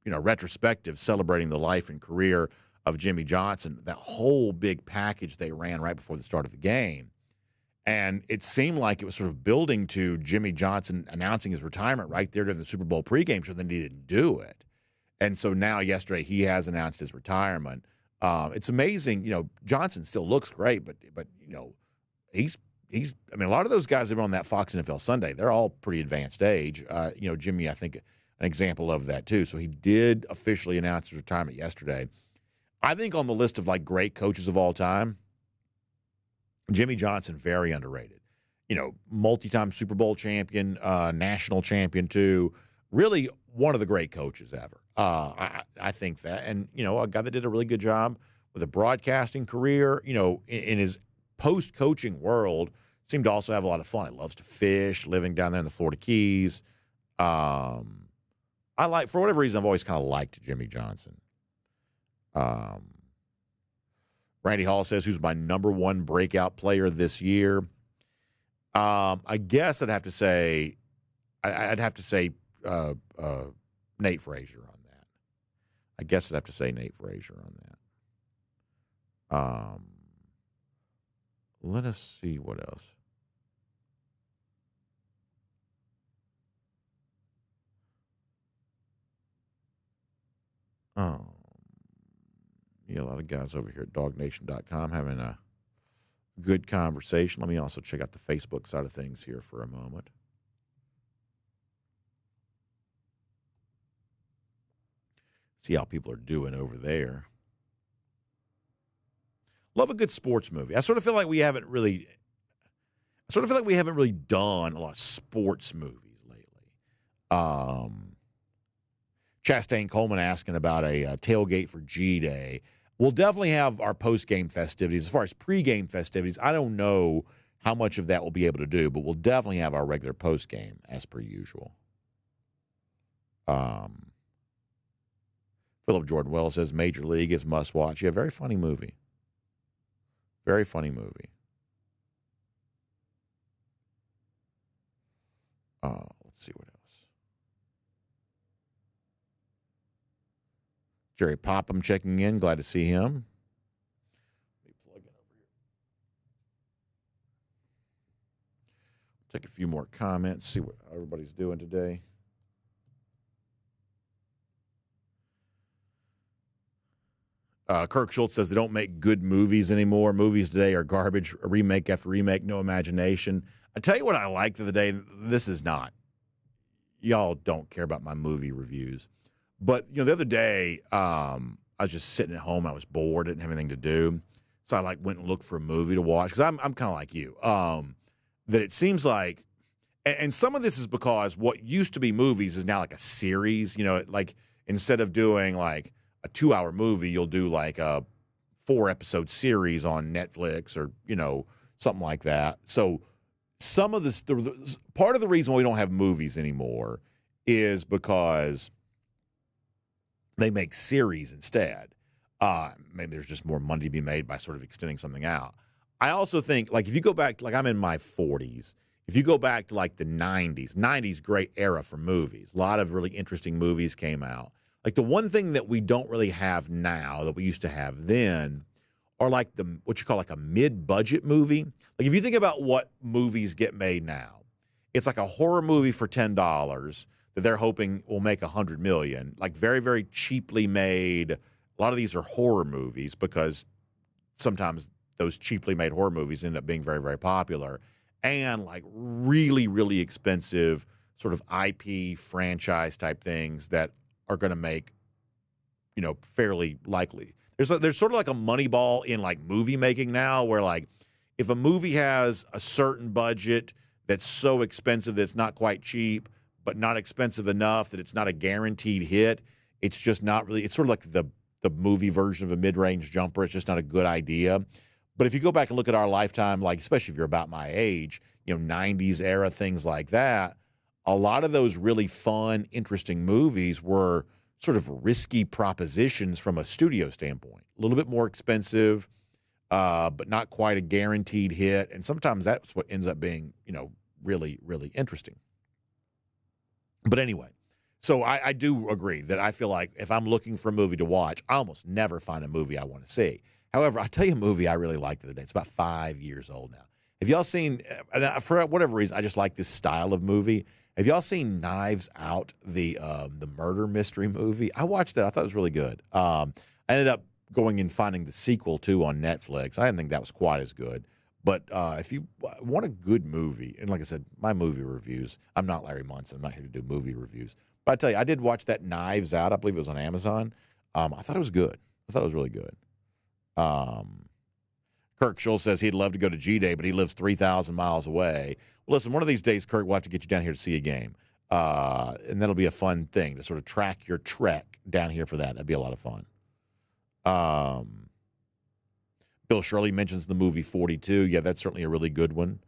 retrospective celebrating the life and career of Jimmy Johnson, that whole big package they ran right before the start of the game. And it seemed like it was sort of building to Jimmy Johnson announcing his retirement right there during the Super Bowl pregame show, then he didn't do it. And so now yesterday he has announced his retirement. It's amazing. Johnson still looks great, but he's I mean, a lot of those guys that were on that Fox NFL Sunday, they're all pretty advanced age. Jimmy, I think, an example of that too. So he did officially announce his retirement yesterday. I think on the list of like great coaches of all time, Jimmy Johnson, very underrated. Multi-time Super Bowl champion, national champion too. Really one of the great coaches ever. I think that. And, a guy that did a really good job with a broadcasting career, in his post-coaching world, seemed to also have a lot of fun. He loves to fish, living down there in the Florida Keys. For whatever reason, I've always kind of liked Jimmy Johnson. Randy Hall says, who's my number one breakout player this year? I guess I'd have to say Nate Frazier on that. I guess I'd have to say Nate Frazier on that. Let us see what else. A lot of guys over here at DawgNation.com having a good conversation. Let me also check out the Facebook side of things here for a moment. See how people are doing over there. Love a good sports movie. I sort of feel like we haven't really done a lot of sports movies lately. Chastain Coleman asking about a tailgate for G-Day. We'll definitely have our post-game festivities. As far as pre-game festivities, I don't know how much of that we'll be able to do, but we'll definitely have our regular post-game as per usual. Philip Jordan Wells says Major League is must-watch. Yeah, very funny movie. Very funny movie. Let's see what else. Jerry Popham checking in. Glad to see him. Let me plug in over here. Take a few more comments, see what everybody's doing today. Kirk Schultz says they don't make good movies anymore. Movies today are garbage, remake after remake, no imagination. I tell you what I liked the other day. This is not. Y'all don't care about my movie reviews. But, the other day, I was just sitting at home. I was bored, didn't have anything to do. So I, went and looked for a movie to watch. Because I'm kind of like you. That it seems like, and some of this is because what used to be movies is now like a series. Instead of doing a 2-hour movie, you'll do a 4-episode series on Netflix or, something like that. So some of this, part of the reason why we don't have movies anymore is because they make series instead. Maybe there's just more money to be made by sort of extending something out. I also think, if you go back, I'm in my 40s. If you go back to, the 90s, great era for movies. A lot of really interesting movies came out. The one thing that we don't really have now that we used to have then are what you call a mid-budget movie. If you think about what movies get made now, it's like a horror movie for $10 that they're hoping will make $100 million. Very, very cheaply made. A lot of these are horror movies because sometimes those cheaply made horror movies end up being very, very popular. And really, really expensive sort of IP franchise type things that are going to make, fairly likely. There's sort of like a Moneyball in movie making now where if a movie has a certain budget that's so expensive that it's not quite cheap, but not expensive enough that it's not a guaranteed hit, it's just not really, it's sort of like the movie version of a mid-range jumper. It's just not a good idea. But if you go back and look at our lifetime, especially if you're about my age, 90s era, things like that, a lot of those really fun, interesting movies were sort of risky propositions from a studio standpoint. A little bit more expensive, but not quite a guaranteed hit. And sometimes that's what ends up being, really, really interesting. But anyway, so I do agree that I feel like if I'm looking for a movie to watch, I almost never find a movie I want to see. However, I'll tell you a movie I really liked the other day. It's about 5 years old now. Have y'all seen, for whatever reason, I just like this style of movie. Have y'all seen Knives Out, the murder mystery movie? I watched that. I thought it was really good. I ended up going and finding the sequel, too, on Netflix. I didn't think that was quite as good. But if you want a good movie, and like I said, my movie reviews, I'm not Larry Munson. I'm not here to do movie reviews. But I tell you, I did watch that Knives Out. I believe it was on Amazon. I thought it was good. I thought it was really good. Kirk Schultz says he'd love to go to G-Day, but he lives 3,000 miles away. Well, listen, one of these days, Kirk, we'll have to get you down here to see a game. And that'll be a fun thing to sort of track your trek down here for that. That'd be a lot of fun. Bill Shirley mentions the movie 42. Yeah, that's certainly a really good one.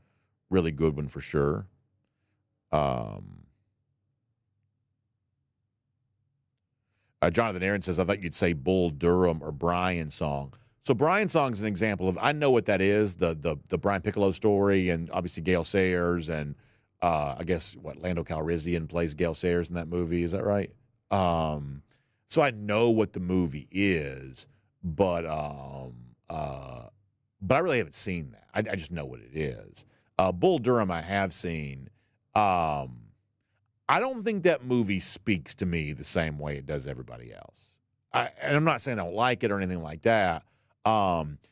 Really good one for sure. Jonathan Aaron says, I thought you'd say Bull Durham or Brian Song. So Brian Song's an example of, I know what that is, the Brian Piccolo story, and obviously Gale Sayers, and I guess, Lando Calrissian plays Gale Sayers in that movie. Is that right? So I know what the movie is, but I really haven't seen that. I just know what it is. Bull Durham I have seen. I don't think that movie speaks to me the same way it does everybody else. And I'm not saying I don't like it or anything like that.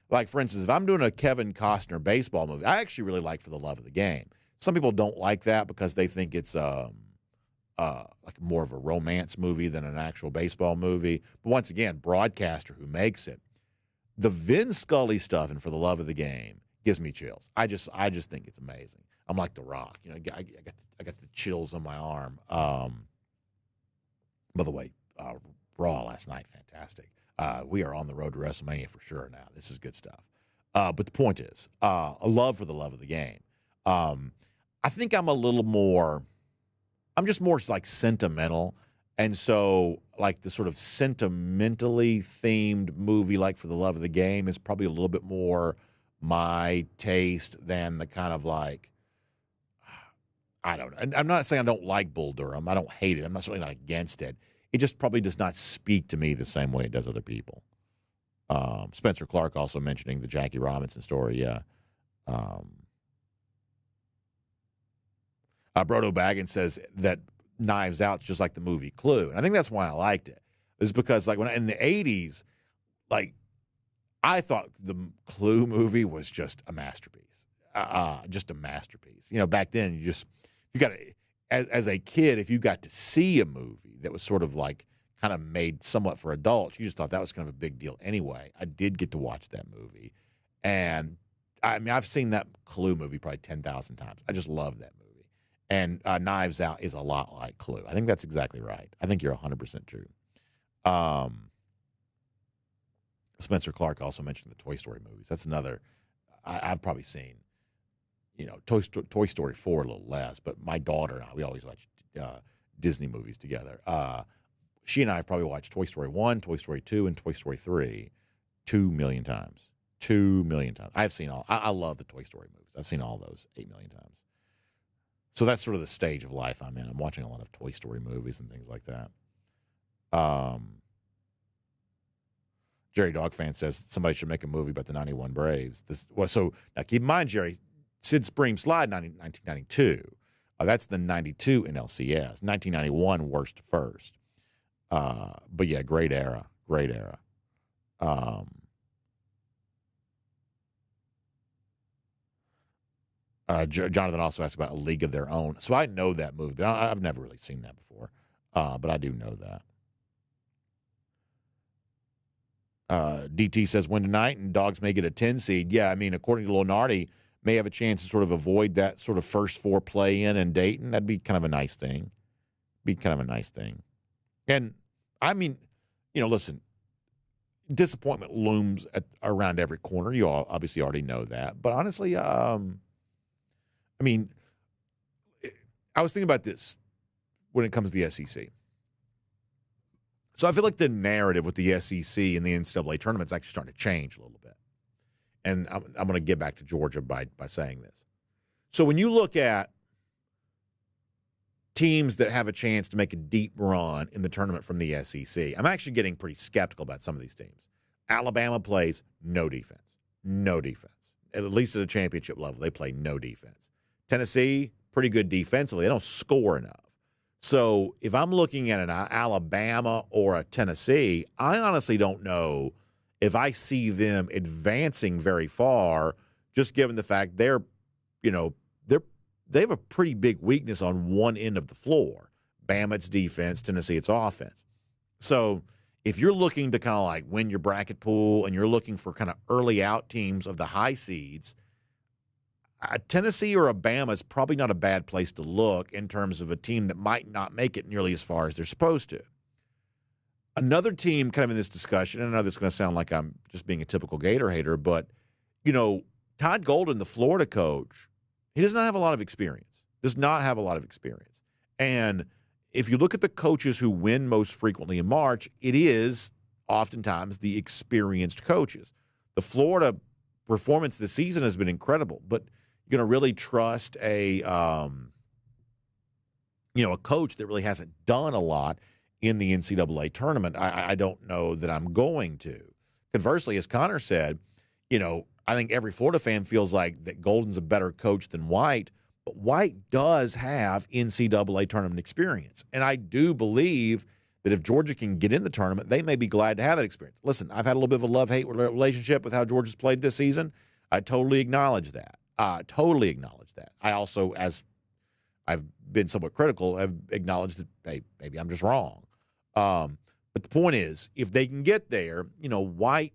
Like, for instance, if I'm doing a Kevin Costner baseball movie, I actually really like For the Love of the Game. Some people don't like that because they think it's like more of a romance movie than an actual baseball movie. But once again, broadcaster who makes it. The Vin Scully stuff and For the Love of the Game gives me chills. I just think it's amazing. I'm like The Rock. I got the chills on my arm. By the way, Raw last night, fantastic. We are on the road to WrestleMania for sure now. This is good stuff. But the point is, a love for The Love of the Game. I think I'm just more like sentimental. And so like the sort of sentimentally themed movie like For the Love of the Game is probably a little bit more my taste than the kind of like, I don't know. And I'm not saying I don't like Bull Durham. I don't hate it. I'm certainly not against it. It just probably does not speak to me the same way it does other people. Spencer Clark also mentioning the Jackie Robinson story. Yeah. Brodo Baggins says that Knives Out's just like the movie Clue. And I think that's why I liked it. Is because like when in the 80s, like I thought the Clue movie was just a masterpiece. Just a masterpiece. Back then you got to, as a kid, if you got to see a movie that was sort of like kind of made somewhat for adults, you just thought that was kind of a big deal anyway. I did get to watch that movie. And I mean, I've seen that Clue movie probably 10,000 times. I just love that movie. And Knives Out is a lot like Clue. I think that's exactly right. I think you're 100% true. Spencer Clark also mentioned the Toy Story movies. That's another I've probably seen. Toy Story 4 a little less, but my daughter and I, we always watch Disney movies together. She and I have probably watched Toy Story 1, Toy Story 2, and Toy Story 3 2 million times. 2 million times. I've seen all. I love the Toy Story movies. I've seen all those 8 million times. So that's sort of the stage of life I'm in. I'm watching a lot of Toy Story movies and things like that. Jerry Dog Fan says somebody should make a movie about the 91 Braves. So now keep in mind, Jerry, Sid Spring Slide 1992. That's the 92 NLCS. 1991 worst first. But yeah, great era. Great era. Jonathan also asked about A League of Their Own. So I know that movie, but I've never really seen that before. But I do know that. DT says win tonight and Dogs may get a 10 seed. Yeah, I mean, according to Lonardi, may have a chance to sort of avoid that sort of first four play in Dayton. That'd be kind of a nice thing. And I mean, listen, disappointment looms around every corner. You all obviously already know that. But honestly, I mean, I was thinking about this when it comes to the SEC. So I feel like the narrative with the SEC and the NCAA tournament is actually starting to change a little bit. And I'm going to get back to Georgia by saying this. So when you look at teams that have a chance to make a deep run in the tournament from the SEC, I'm actually getting pretty skeptical about some of these teams. Alabama plays no defense. No defense. At least at a championship level, they play no defense. Tennessee, pretty good defensively. They don't score enough. So if I'm looking at an Alabama or a Tennessee, I honestly don't know if I see them advancing very far, just given the fact they have a pretty big weakness on one end of the floor. Bama, it's defense. Tennessee, it's offense. So if you're looking to kind of like win your bracket pool and you're looking for kind of early out teams of the high seeds, Tennessee or Bama is probably not a bad place to look in terms of a team that might not make it nearly as far as they're supposed to. Another team kind of in this discussion, and I know this is going to sound like I'm just being a typical Gator hater, but, Todd Golden, the Florida coach, he does not have a lot of experience. Does not have a lot of experience. And if you look at the coaches who win most frequently in March, it is oftentimes the experienced coaches. The Florida performance this season has been incredible, but you're going to really trust a coach that really hasn't done a lot in the NCAA tournament. I don't know that I'm going to. Conversely, as Connor said, I think every Florida fan feels like that Golden's a better coach than White, but White does have NCAA tournament experience. And I do believe that if Georgia can get in the tournament, they may be glad to have that experience. Listen, I've had a little bit of a love-hate relationship with how Georgia's played this season. I totally acknowledge that. I also, as I've been somewhat critical, have acknowledged that, hey, maybe I'm just wrong. But the point is, if they can get there, White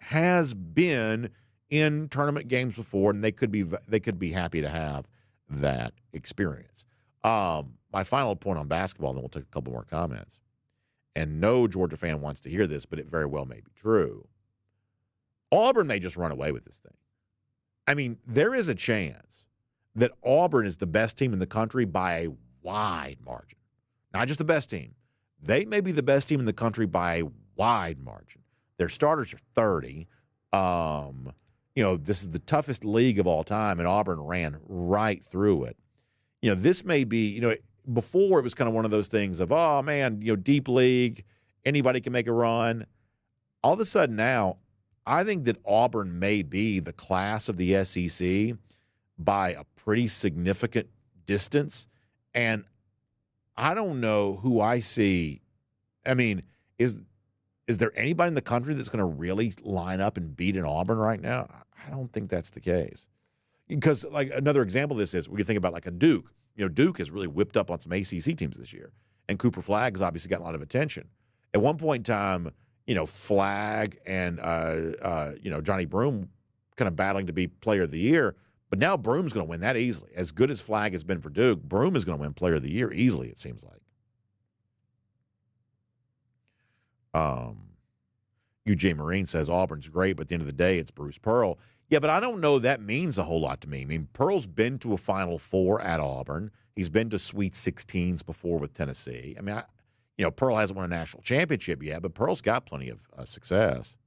has been in tournament games before, and they could be happy to have that experience. My final point on basketball, then we'll take a couple more comments. And no Georgia fan wants to hear this, but it very well may be true. Auburn may just run away with this thing. I mean, there is a chance that Auburn is the best team in the country by a wide margin. Not just the best team. They may be the best team in the country by a wide margin. Their starters are 30. This is the toughest league of all time, and Auburn ran right through it. This may be, before it was kind of one of those things of, oh, man, deep league, anybody can make a run. All of a sudden now, I think that Auburn may be the class of the SEC by a pretty significant distance. And I don't know who I see. I mean, is there anybody in the country that's going to really line up and beat an Auburn right now? I don't think that's the case. Because, like, another example of this is, we can think about, like, a Duke. Duke has really whipped up on some ACC teams this year. And Cooper Flagg has obviously gotten a lot of attention. At one point in time, Flagg and, Johnny Broome kind of battling to be player of the year. But now Broome's going to win that easily. As good as Flagg has been for Duke, Broome is going to win player of the year easily, it seems like. UJ Marine says Auburn's great, but at the end of the day, it's Bruce Pearl. Yeah, but I don't know that means a whole lot to me. I mean, Pearl's been to a Final Four at Auburn. He's been to Sweet 16s before with Tennessee. I mean, Pearl hasn't won a national championship yet, but Pearl's got plenty of success.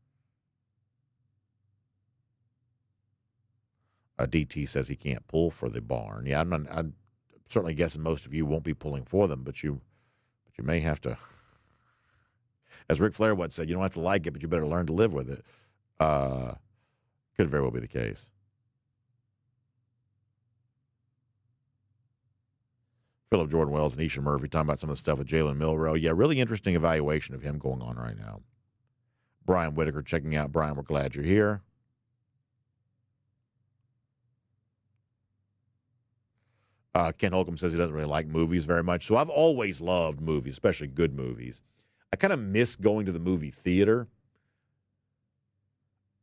DT says he can't pull for the barn. Yeah, I'm certainly guessing most of you won't be pulling for them, but you may have to. As Ric Flair once said, you don't have to like it, but you better learn to live with it. Could very well be the case. Philip Jordan Wells and Isha Murphy talking about some of the stuff with Jalen Milroe. Yeah, really interesting evaluation of him going on right now. Brian Whitaker checking out. Brian, we're glad you're here. Ken Holcomb says he doesn't really like movies very much. So I've always loved movies, especially good movies. I kind of miss going to the movie theater.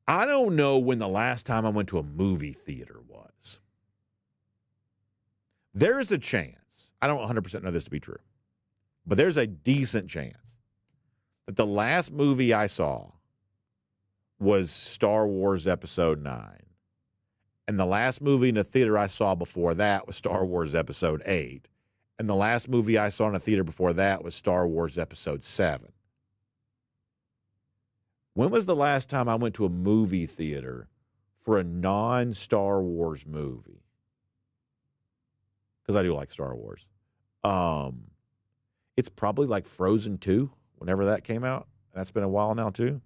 I don't know when the last time I went to a movie theater was. There is a chance, I don't 100% know this to be true, but there's a decent chance that the last movie I saw was Star Wars Episode 9. And the last movie in the theater I saw before that was Star Wars Episode 8. And the last movie I saw in a theater before that was Star Wars Episode 7. When was the last time I went to a movie theater for a non-Star Wars movie? Because I do like Star Wars. It's probably like Frozen 2, whenever that came out. That's been a while now, too.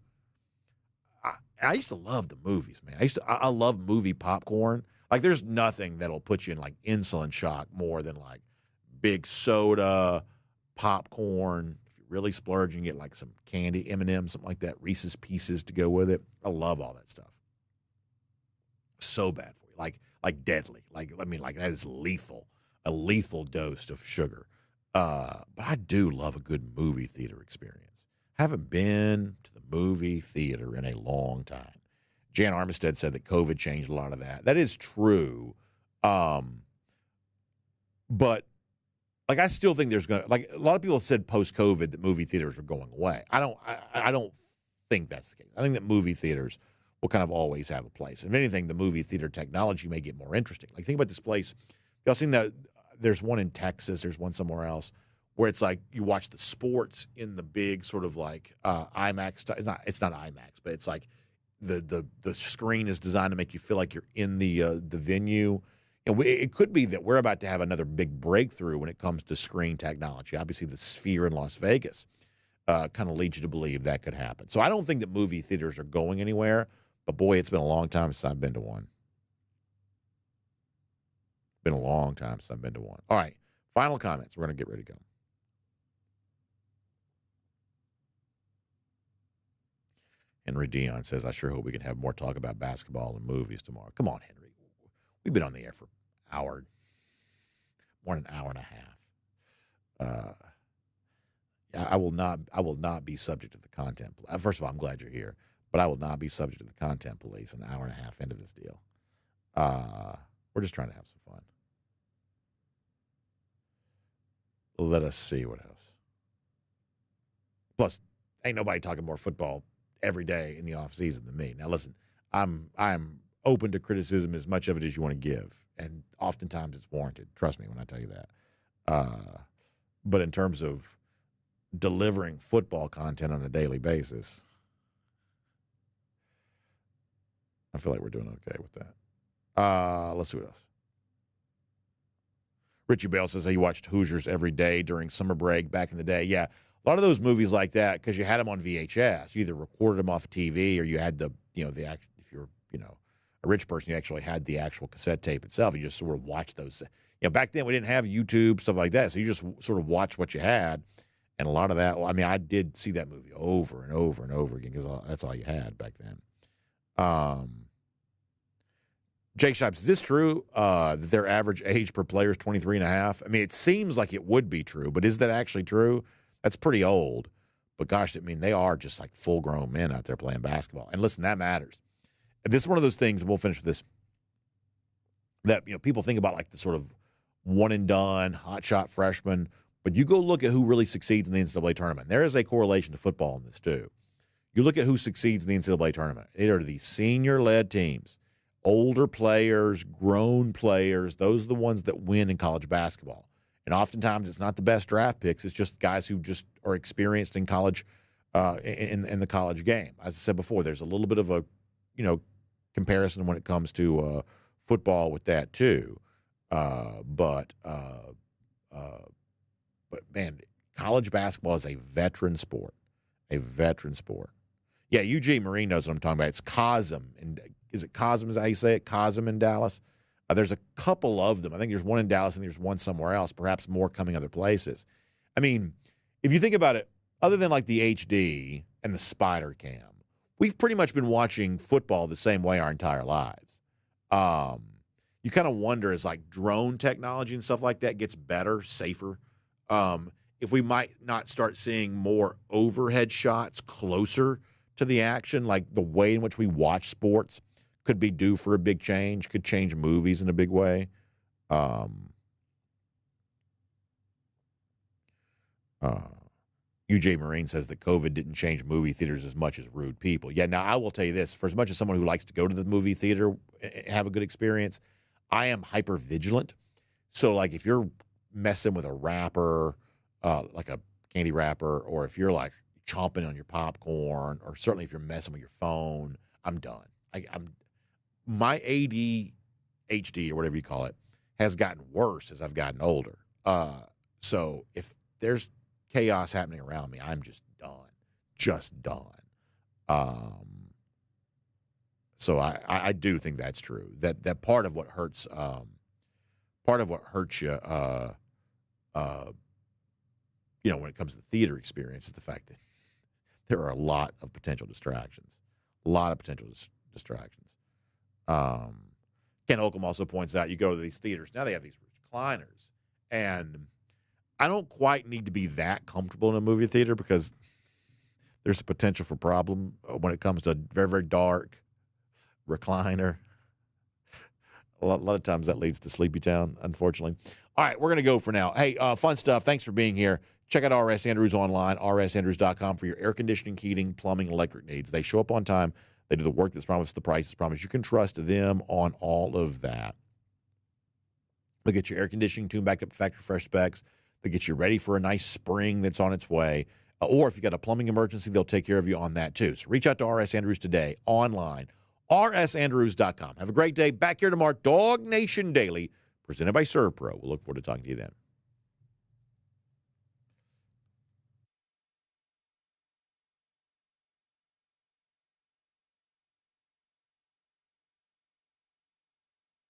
I used to love the movies, man. I love movie popcorn. Like, there's nothing that'll put you in, like, insulin shock more than, like, big soda, popcorn. If you're really splurging, get, like, some candy, M&M's, something like that, Reese's Pieces to go with it. I love all that stuff. So bad for you. Like deadly. Like, I mean, like, that is lethal. A lethal dose of sugar. But I do love a good movie theater experience. Haven't been to the movie theater in a long time. Jan Armistead said that COVID changed a lot of that. That is true. But like, I still think there's a lot of people have said post-COVID that movie theaters are going away. I don't think that's the case. I think that movie theaters will kind of always have a place. If anything, the movie theater technology may get more interesting. Like, think about this place. Y'all seen that? There's one in Texas. There's one somewhere else where it's like you watch the sports in the big sort of like IMAX. It's not IMAX, but it's like the screen is designed to make you feel like you're in the venue. And it could be that we're about to have another big breakthrough when it comes to screen technology. Obviously, the Sphere in Las Vegas kind of leads you to believe that could happen. So I don't think that movie theaters are going anywhere. But boy, it's been a long time since I've been to one. Been a long time since I've been to one. All right, final comments. We're going to get ready to go. Henry Dion says, I sure hope we can have more talk about basketball and movies tomorrow. Come on, Henry. We've been on the air for more than an hour and a half. I will not be subject to the content. First of all, I'm glad you're here, but I will not be subject to the content police an hour and a half into this deal. We're just trying to have some fun. Let us see what else. Plus, ain't nobody talking more football every day in the off season than me. Now, listen, I'm open to criticism, as much of it as you want to give, and oftentimes it's warranted. Trust me when I tell you that. But in terms of delivering football content on a daily basis, I feel like we're doing okay with that. Let's see what else. Richie Bale says he watched Hoosiers every day during summer break back in the day. Yeah, a lot of those movies like that, because you had them on VHS. You either recorded them off of TV or you had if you're, a rich person, you actually had the actual cassette tape itself. You just sort of watched those. Back then we didn't have YouTube, stuff like that. So you just sort of watched what you had. And a lot of that, I did see that movie over and over and over again because that's all you had back then. Jake Shipes, is this true that their average age per player is 23 and a half? I mean, it seems like it would be true, but is that actually true? That's pretty old. But gosh, they are just like full-grown men out there playing basketball. And listen, that matters. And this is one of those things, and we'll finish with this, that people think about like the sort of one-and-done, hotshot freshman, but you go look at who really succeeds in the NCAA tournament. There is a correlation to football in this too. You look at who succeeds in the NCAA tournament. It are the senior-led teams. Older players, grown players, those are the ones that win in college basketball. And oftentimes it's not the best draft picks. It's just guys who just are experienced in college, in the college game. As I said before, there's a little bit of a, comparison when it comes to football with that too. But man, college basketball is a veteran sport. A veteran sport. Yeah, Eugene Marine knows what I'm talking about. It's COSM. And is it COSM? Is that how you say it? COSM in Dallas? There's a couple of them. I think there's one in Dallas and there's one somewhere else, perhaps more coming other places. I mean, if you think about it, other than like the HD and the Spider Cam, we've pretty much been watching football the same way our entire lives. You kind of wonder as like drone technology and stuff like that gets better, safer, if we might not start seeing more overhead shots closer to the action, like the way in which we watch sports could be due for a big change, could change movies in a big way. UJ Marine says that COVID didn't change movie theaters as much as rude people. Yeah, now I will tell you this. For as much as someone who likes to go to the movie theater, have a good experience, I am hyper vigilant. So, like, if you're messing with a wrapper, like a candy wrapper, or if you're like chomping on your popcorn, or certainly if you're messing with your phone, I'm done. My ADHD, or whatever you call it, has gotten worse as I've gotten older. So if there's chaos happening around me, I'm just done. So I do think that's true. That part of what hurts you, when it comes to the theater experience, is the fact that there are a lot of potential distractions. Ken Holcomb also points out, you go to these theaters, now they have these recliners, and I don't quite need to be that comfortable in a movie theater because there's a potential for problem when it comes to a very, very dark recliner. A lot of times that leads to Sleepy Town, unfortunately. All right, we're going to go for now. Hey, fun stuff. Thanks for being here. Check out RS Andrews online, rsandrews.com, for your air conditioning, heating, plumbing, electric needs. They show up on time. They do the work that's promised, the price is promised. You can trust them on all of that. They'll get your air conditioning tuned back up to factory fresh specs. They'll get you ready for a nice spring that's on its way. Or if you've got a plumbing emergency, they'll take care of you on that too. So reach out to RS Andrews today online, rsandrews.com. Have a great day. Back here tomorrow, DawgNation Daily, presented by ServPro. We'll look forward to talking to you then.